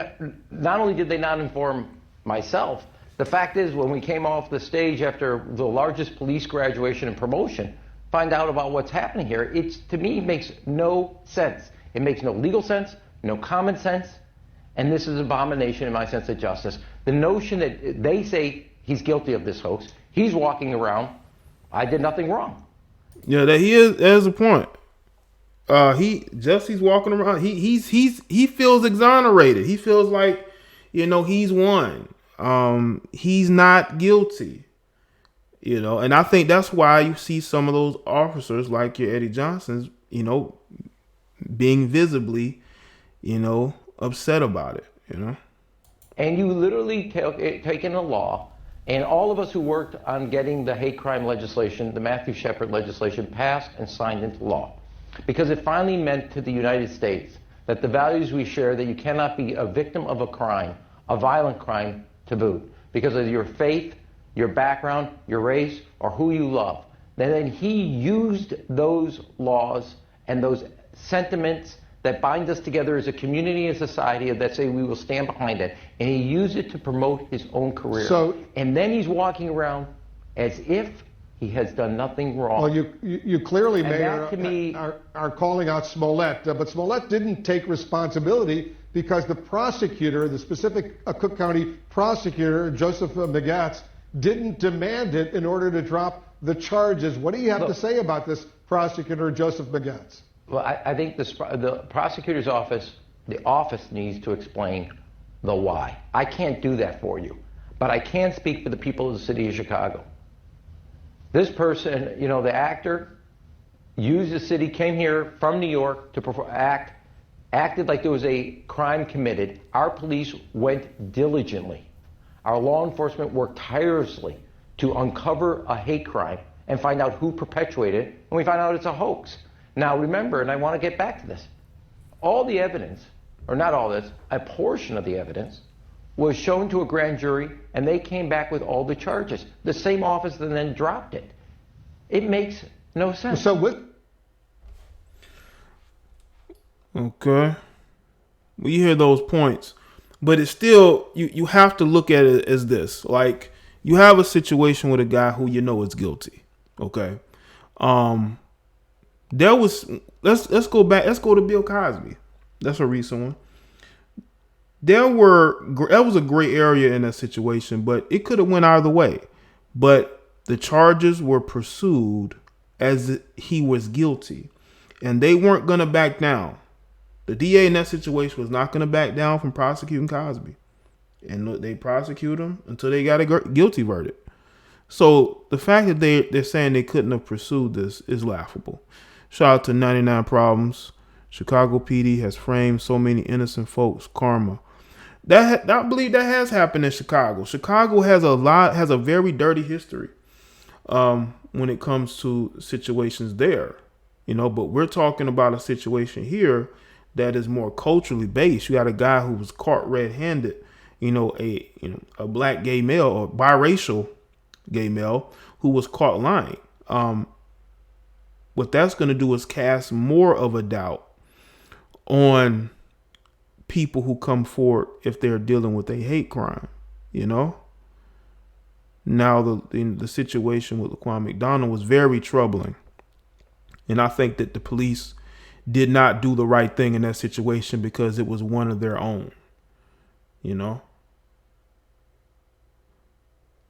not only did they not inform myself, the fact is, when we came off the stage after the largest police graduation and promotion, find out about what's happening here, to me, makes no sense. It makes no legal sense, no common sense, and this is an abomination in my sense of justice. The notion that they say he's guilty of this hoax, he's walking around, I did nothing wrong. Yeah, that he is. There's a point. Jussie's walking around. He feels exonerated. He feels like, he's won. He's not guilty. And I think that's why you see some of those officers, like your Eddie Johnsons, being visibly, upset about it. And you literally taken a law, and all of us who worked on getting the hate crime legislation, the Matthew Shepard legislation, passed and signed into law. Because it finally meant to the United States that the values we share, that you cannot be a victim of a crime, a violent crime, to boot, because of your faith, your background, your race, or who you love. And then he used those laws and those sentiments that bind us together as a community and society that say we will stand behind it. And he used it to promote his own career. And then he's walking around as if he has done nothing wrong. Well, you clearly, and Mayor, to me, are calling out Smollett, but Smollett didn't take responsibility because the prosecutor, the specific Cook County prosecutor, Joseph McGatz, didn't demand it in order to drop the charges. What do you have to say about this prosecutor, Joseph McGatz? Well, I think the prosecutor's office, the office needs to explain the why. I can't do that for you, but I can speak for the people of the city of Chicago. This person, the actor, used the city, came here from New York to acted like there was a crime committed. Our police went diligently. Our law enforcement worked tirelessly to uncover a hate crime and find out who perpetuated it, and we find out it's a hoax. Now remember, and I want to get back to this, all the evidence, or not all this, a portion of the evidence was shown to a grand jury, and they came back with all the charges. The same office that then dropped it. It makes no sense. Okay. Well, you hear those points, but it's still, you have to look at it as this. Like, you have a situation with a guy who is guilty. Okay. Let's go back. Let's go to Bill Cosby. That's a recent one. That was a gray area in that situation, but it could have went either way. But the charges were pursued as he was guilty, and they weren't going to back down. The DA in that situation was not going to back down from prosecuting Cosby, and they prosecute him until they got a guilty verdict. So the fact that they're saying they couldn't have pursued this is laughable. Shout out to 99 Problems. Chicago PD has framed so many innocent folks. Karma. I believe that has happened in Chicago. Chicago has a very dirty history when it comes to situations there, but we're talking about a situation here that is more culturally based. You got a guy who was caught red-handed, a black gay male or biracial gay male who was caught lying. What that's going to do is cast more of a doubt on people who come forward if they're dealing with a hate crime, Now the situation with Laquan McDonald was very troubling, and I think that the police did not do the right thing in that situation because it was one of their own.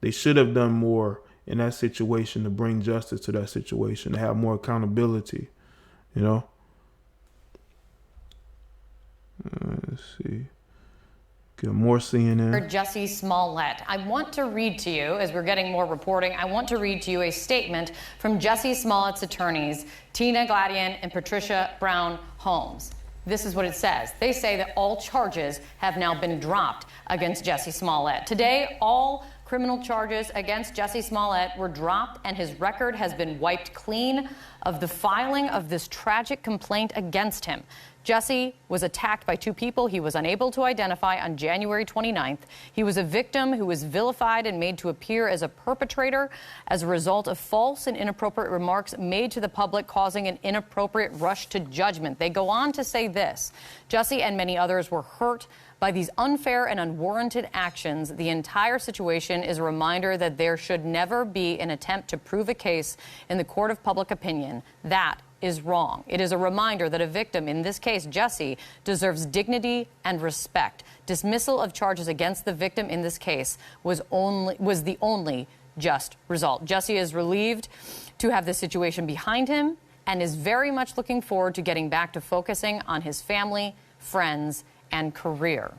They should have done more in that situation to bring justice to that situation, to have more accountability, Let's see. Get more CNN. Jussie Smollett. I want to read to you, as we're getting more reporting, I want to read to you a statement from Jussie Smollett's attorneys, Tina Gladian and Patricia Brown Holmes. This is what it says. They say that all charges have now been dropped against Jussie Smollett. Today, all criminal charges against Jussie Smollett were dropped, and his record has been wiped clean of the filing of this tragic complaint against him. Jussie was attacked by two people he was unable to identify on January 29th. He was a victim who was vilified and made to appear as a perpetrator as a result of false and inappropriate remarks made to the public, causing an inappropriate rush to judgment. They go on to say this: Jussie and many others were hurt by these unfair and unwarranted actions. The entire situation is a reminder that there should never be an attempt to prove a case in the court of public opinion. That is wrong. It is a reminder that a victim, in this case Jussie, deserves dignity and respect. Dismissal of charges against the victim in this case was the only just result. Jussie is relieved to have this situation behind him and is very much looking forward to getting back to focusing on his family, friends, and career.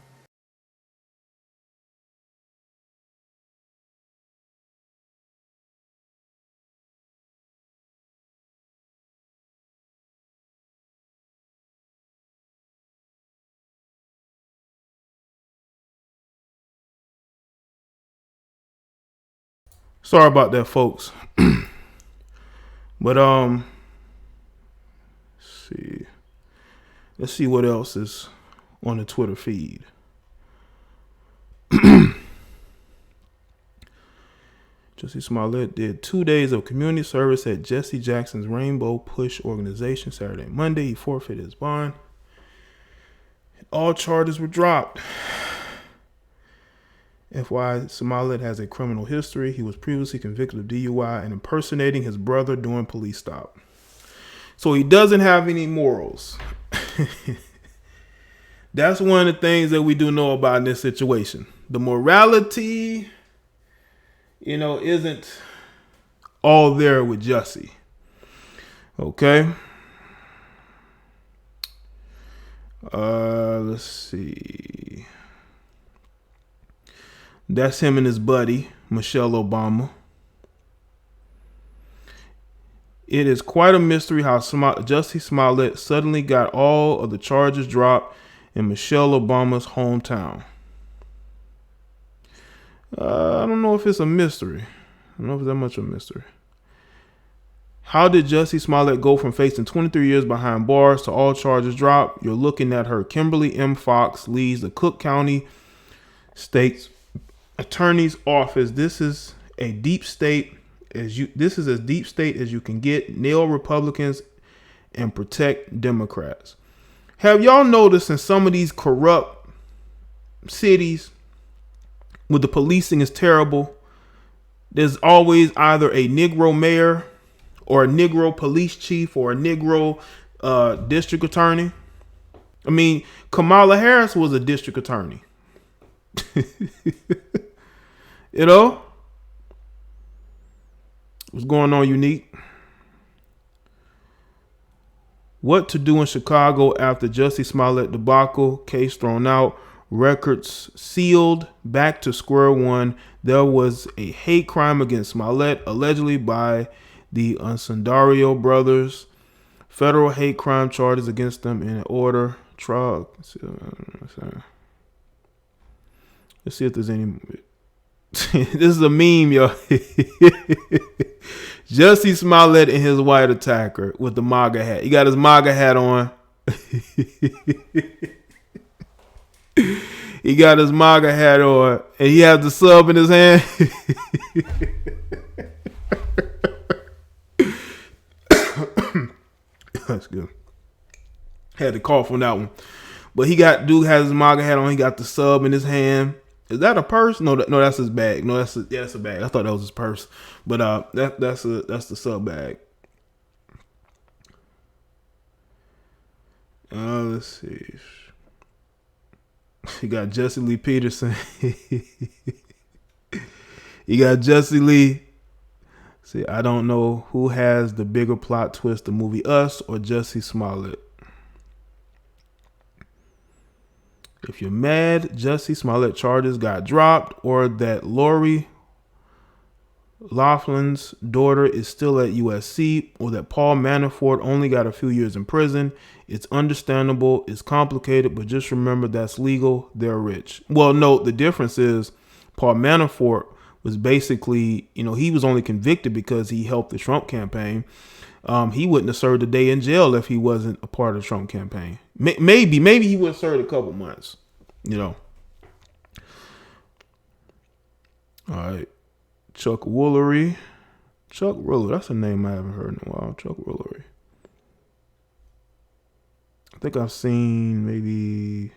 Sorry about that, folks. But let's see what else is on the Twitter feed. Jussie Smollett did 2 days of community service at Jesse Jackson's Rainbow Push organization Saturday and Monday. He forfeited his bond. All charges were dropped. FYI, Smollett has a criminal history. He was previously convicted of DUI and impersonating his brother during police stop. So he doesn't have any morals. That's one of the things that we do know about in this situation. The morality, isn't all there with Jussie. Okay. Let's see. That's him and his buddy, Michelle Obama. It is quite a mystery how Jussie Smollett suddenly got all of the charges dropped in Michelle Obama's hometown. I don't know if it's a mystery. I don't know if it's that much of a mystery. How did Jussie Smollett go from facing 23 years behind bars to all charges dropped? You're looking at her. Kimberly M. Fox leads the Cook County State's Attorney's Office. This is a deep state as deep state as you can get. Nail Republicans and protect Democrats. Have y'all noticed in some of these corrupt cities where the policing is terrible, there's always either a Negro mayor or a Negro police chief or a Negro district attorney? I mean, Kamala Harris was a district attorney. What's going on, Unique? What to do in Chicago after Jussie Smollett debacle, case thrown out, records sealed, back to square one. There was a hate crime against Smollett, allegedly by the Unsandario brothers. Federal hate crime charges against them in order. Trial. Let's see if there's any. This is a meme, yo. Jussie Smollett and his white attacker with the MAGA hat. He got his MAGA hat on. He got his MAGA hat on, and he has the sub in his hand. That's good. Had to cough on that one. But dude has his MAGA hat on. He got the sub in his hand. Is that a purse? No, that's his bag. No, that's a bag. I thought that was his purse, but that's the sub bag. Let's see. You got Jesse Lee Peterson. You got Jesse Lee. See, I don't know who has the bigger plot twist, the movie Us or Jussie Smollett. If you're mad Jussie Smollett charges got dropped, or that Lori Laughlin's daughter is still at USC, or that Paul Manafort only got a few years in prison, it's understandable, it's complicated, but just remember that's legal, they're rich. Well, no, the difference is Paul Manafort was basically, he was only convicted because he helped the Trump campaign. He wouldn't have served a day in jail if he wasn't a part of the Trump campaign. Maybe he would have served a couple months, All right. Chuck Woolery. Chuck Woolery. That's a name I haven't heard in a while. Chuck Woolery. I think I've seen maybe...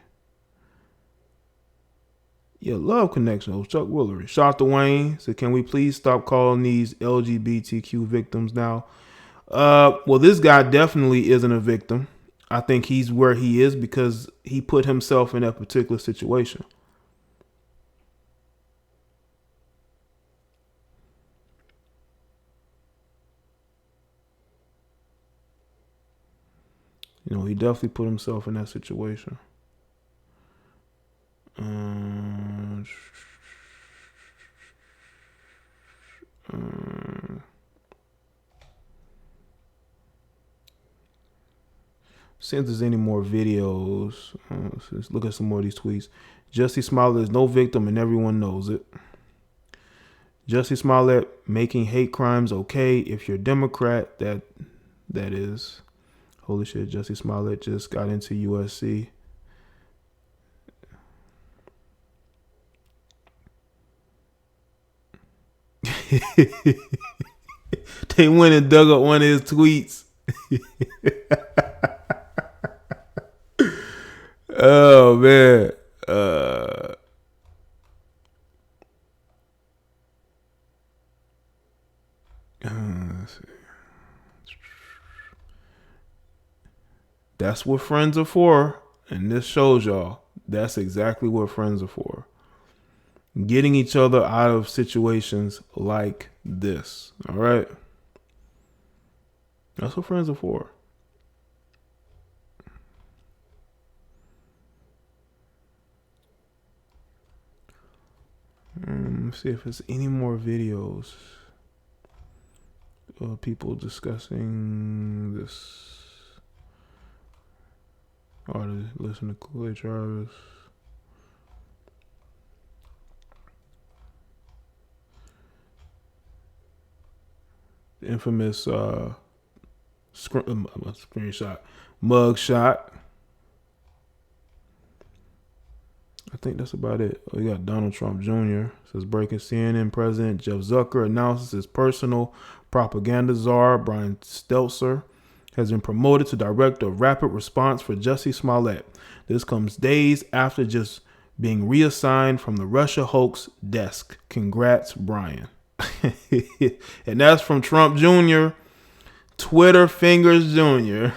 Yeah, Love Connection. Oh, Chuck Woolery. Shot the Wayne said, can we please stop calling these LGBTQ victims now? Well, this guy definitely isn't a victim. I think he's where he is because he put himself in that particular situation. You know, he definitely put himself in that situation. See if there's any more videos. Let's look at some more of these tweets. Jussie Smollett is no victim and everyone knows it. Jussie Smollett making hate crimes okay if you're a Democrat. That is. Holy shit, Jussie Smollett just got into USC. They went and dug up one of his tweets. Oh man. Let's see. That's what friends are for, and this shows y'all that's exactly what friends are for. Getting each other out of situations like this. All right. That's what friends are for. Let's see if there's any more videos of people discussing this. Or to listen to Clay Travis. The infamous screenshot, mug shot. I think that's about it. We got Donald Trump Jr. Says breaking CNN President Jeff Zucker announces his personal propaganda czar Brian Stelter has been promoted to director of rapid response for Jussie Smollett. This comes days after just being reassigned from the Russia hoax desk. Congrats, Brian. And that's from Trump Jr. Twitter Fingers Jr.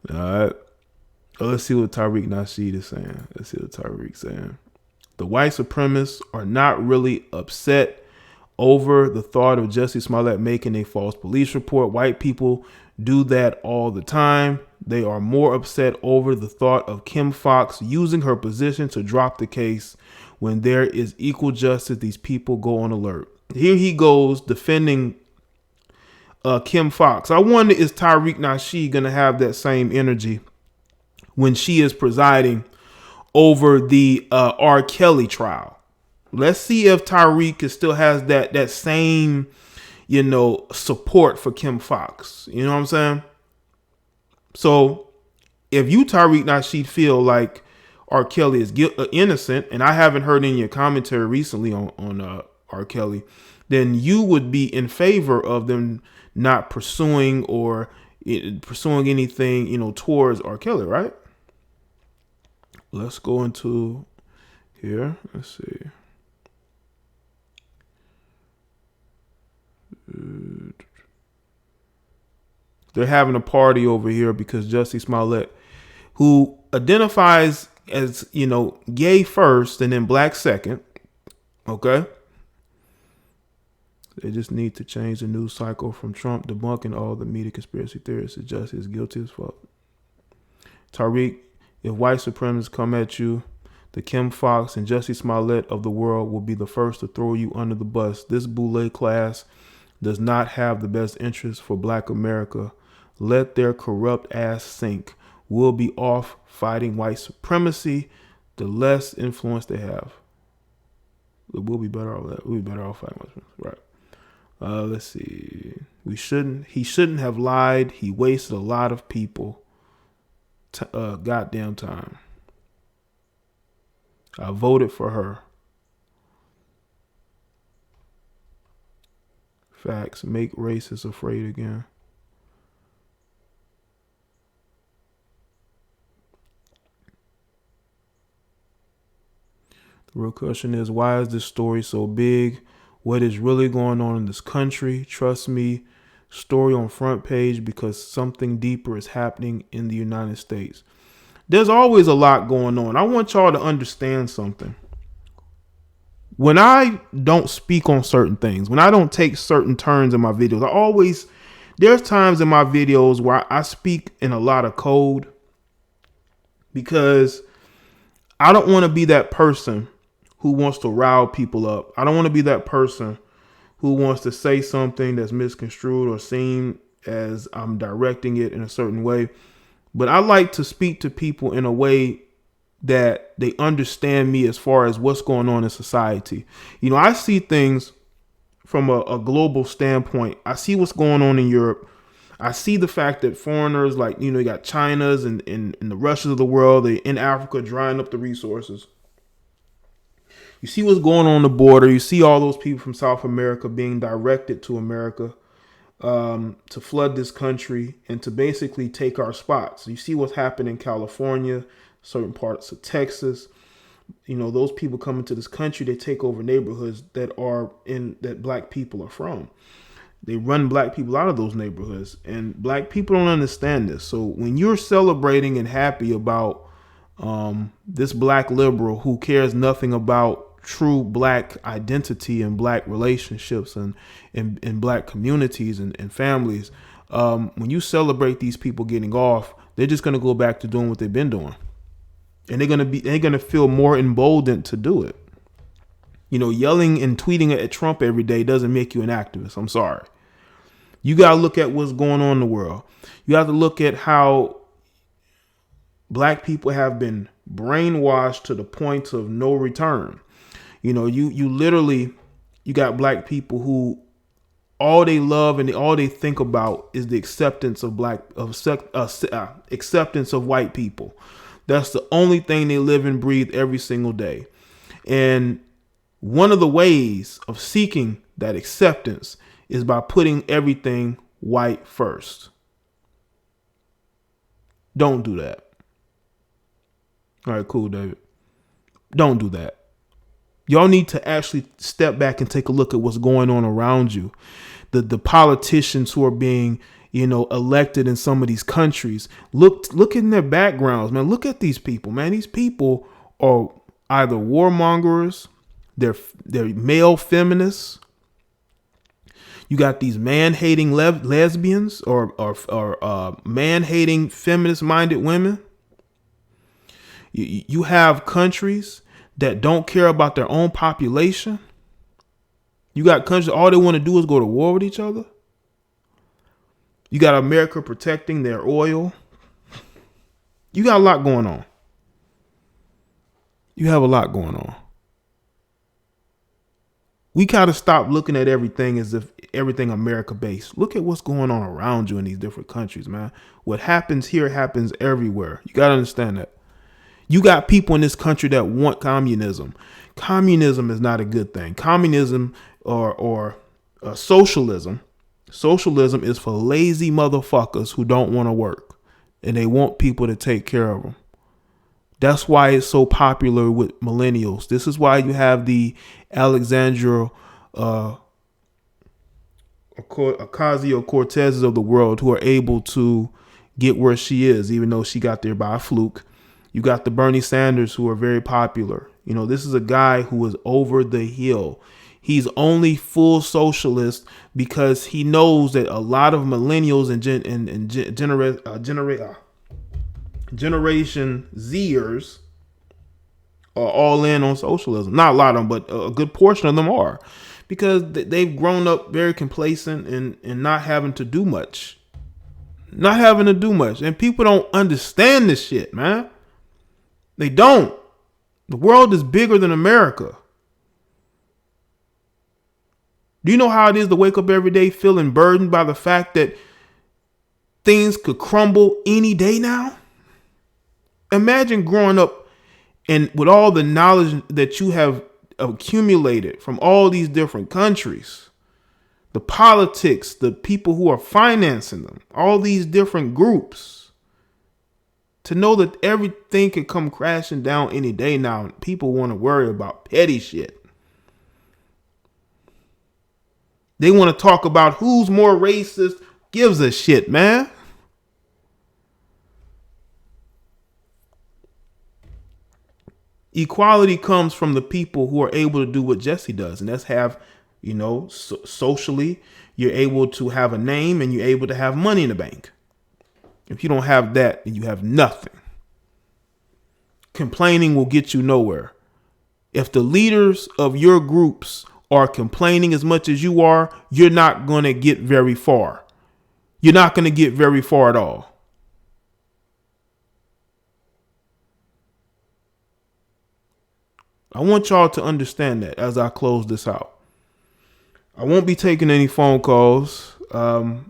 All right. Let's see what Tariq Nasheed is saying. Let's see what Tariq's saying. The white supremacists are not really upset over the thought of Jussie Smollett making a false police report. White people do that all the time. They are more upset over the thought of Kim Foxx using her position to drop the case. When there is equal justice, these people go on alert. Here he goes defending Kim Foxx. I wonder, is Tariq Nasheed going to have that same energy when she is presiding over the R. Kelly trial? Let's see if Tariq still has that same, support for Kim Foxx. You know what I'm saying? So if you, Tariq Nasheed, feel like R. Kelly is innocent, and I haven't heard any of your commentary recently on R. Kelly, then you would be in favor of them not pursuing anything, towards R. Kelly, right? Let's go into here. Let's see. They're having a party over here because Jussie Smollett, who identifies as, gay first and then black second. Okay. They just need to change the news cycle from Trump debunking all the media conspiracy theories that Jussie is guilty as fuck. Tariq, if white supremacists come at you, the Kim Foxx and Jussie Smollett of the world will be the first to throw you under the bus. This boule class does not have the best interest for black America. Let their corrupt ass sink. We'll be off fighting white supremacy. The less influence they have, we'll be better off that. We'll be better off fighting white supremacy. Right. Let's see. He shouldn't have lied. He wasted a lot of people. Goddamn time. I voted for her. Facts. Make racists afraid again. The real question is, why is this story so big? what is really going on in this country. Trust me, story on front page, because something deeper is happening in the United States. There's always a lot going on. I want y'all to understand something. When I don't speak on certain things, when I don't take certain turns in my videos, there's times in my videos where I speak in a lot of code, because I don't want to be that person who wants to rile people up. I don't want to be that person who wants to say something that's misconstrued or seen as I'm directing it in a certain way. But I like to speak to people in a way that they understand me as far as what's going on in society. You know, I see things from a global standpoint. I see what's going on in Europe. I see the fact that foreigners, like, you know, you got China's and the Russias of the world, they in Africa drying up the resources. You see what's going on the border. You see all those people from South America being directed to America to flood this country and to basically take our spots. You see what's happened in California, certain parts of Texas. You know, those people come into this country, they take over neighborhoods that black people are from. They run black people out of those neighborhoods, and black people don't understand this. So when you're celebrating and happy about this black liberal who cares nothing about true black identity and black relationships and black communities and families, when you celebrate these people getting off, they're just going to go back to doing what they've been doing. And they're going to feel more emboldened to do it. You know, yelling and tweeting at Trump every day doesn't make you an activist. I'm sorry. You got to look at what's going on in the world. You have to look at how black people have been brainwashed to the point of no return. You know, you got black people who all they love and all they think about is the acceptance of acceptance of white people. That's the only thing they live and breathe every single day. And one of the ways of seeking that acceptance is by putting everything white first. Don't do that. All right, cool, David. Don't do that. Y'all need to actually step back and take a look at what's going on around you. The politicians who are being, you know, elected in some of these countries. Look in their backgrounds, man. Look at these people, man. These people are either warmongers, they're male feminists. You got these man-hating lesbians or man-hating feminist-minded women. You have countries that don't care about their own population. You got countries, all they want to do is go to war with each other. You got America protecting their oil. You got a lot going on. You have a lot going on. We got to stop looking at everything as if everything America based. Look at what's going on around you in these different countries, man. What happens here happens everywhere. You got to understand that. You got people in this country that want communism. Communism is not a good thing. Communism or socialism. Socialism is for lazy motherfuckers who don't want to work and they want people to take care of them. That's why it's so popular with millennials. This is why you have the Alexandria Ocasio-Cortezes of the world who are able to get where she is, even though she got there by a fluke. You got the Bernie Sanders who are very popular. You know, this is a guy who is over the hill. He's only full socialist because he knows that a lot of millennials and Generation Zers are all in on socialism. Not a lot of them, but a good portion of them are, because they've grown up very complacent and not having to do much. Not having to do much. And people don't understand this shit, man. They don't. The world is bigger than America. Do you know how it is to wake up every day feeling burdened by the fact that things could crumble any day now? Imagine growing up and with all the knowledge that you have accumulated from all these different countries, the politics, the people who are financing them, all these different groups, to know that everything could come crashing down any day now. And people want to worry about petty shit. They want to talk about who's more racist. Gives a shit, man. Equality comes from the people who are able to do what Jussie does, and that's have, you know, socially, you're able to have a name and you're able to have money in the bank. If you don't have that, then you have nothing. Complaining will get you nowhere. If the leaders of your groups are complaining as much as you are, you're not going to get very far. You're not going to get very far at all. I want y'all to understand that as I close this out. I won't be taking any phone calls. But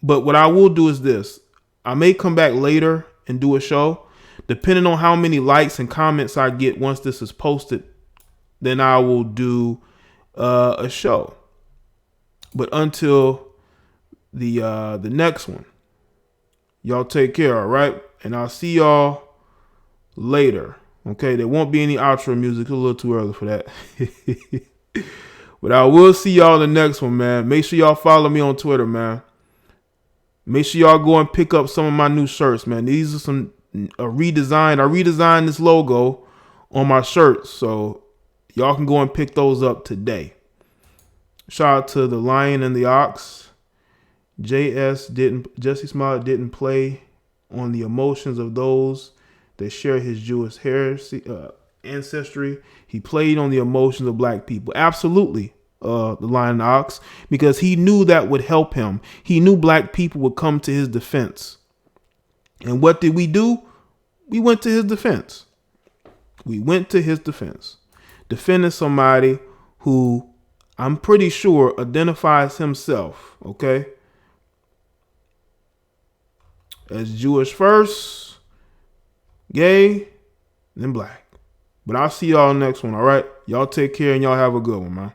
what I will do is this. I may come back later and do a show. Depending on how many likes and comments I get once this is posted, then I will do a show. But until the next one, y'all take care, all right? And I'll see y'all later. Okay, there won't be any outro music. It's a little too early for that. But I will see y'all in the next one, man. Make sure y'all follow me on Twitter, man. Make sure y'all go and pick up some of my new shirts, man. These are some redesign. I redesigned this logo on my shirts, so y'all can go and pick those up today. Shout out to the Lion and the Ox. Jussie Smollett didn't play on the emotions of those that share his Jewish ancestry. He played on the emotions of black people. Absolutely, the Lion and the Ox, because he knew that would help him. He knew black people would come to his defense. And what did we do? We went to his defense. We went to his defense. Defending somebody who I'm pretty sure identifies himself, okay, as Jewish first, gay, then black. But I'll see y'all next one, all right? Y'all take care and y'all have a good one, man.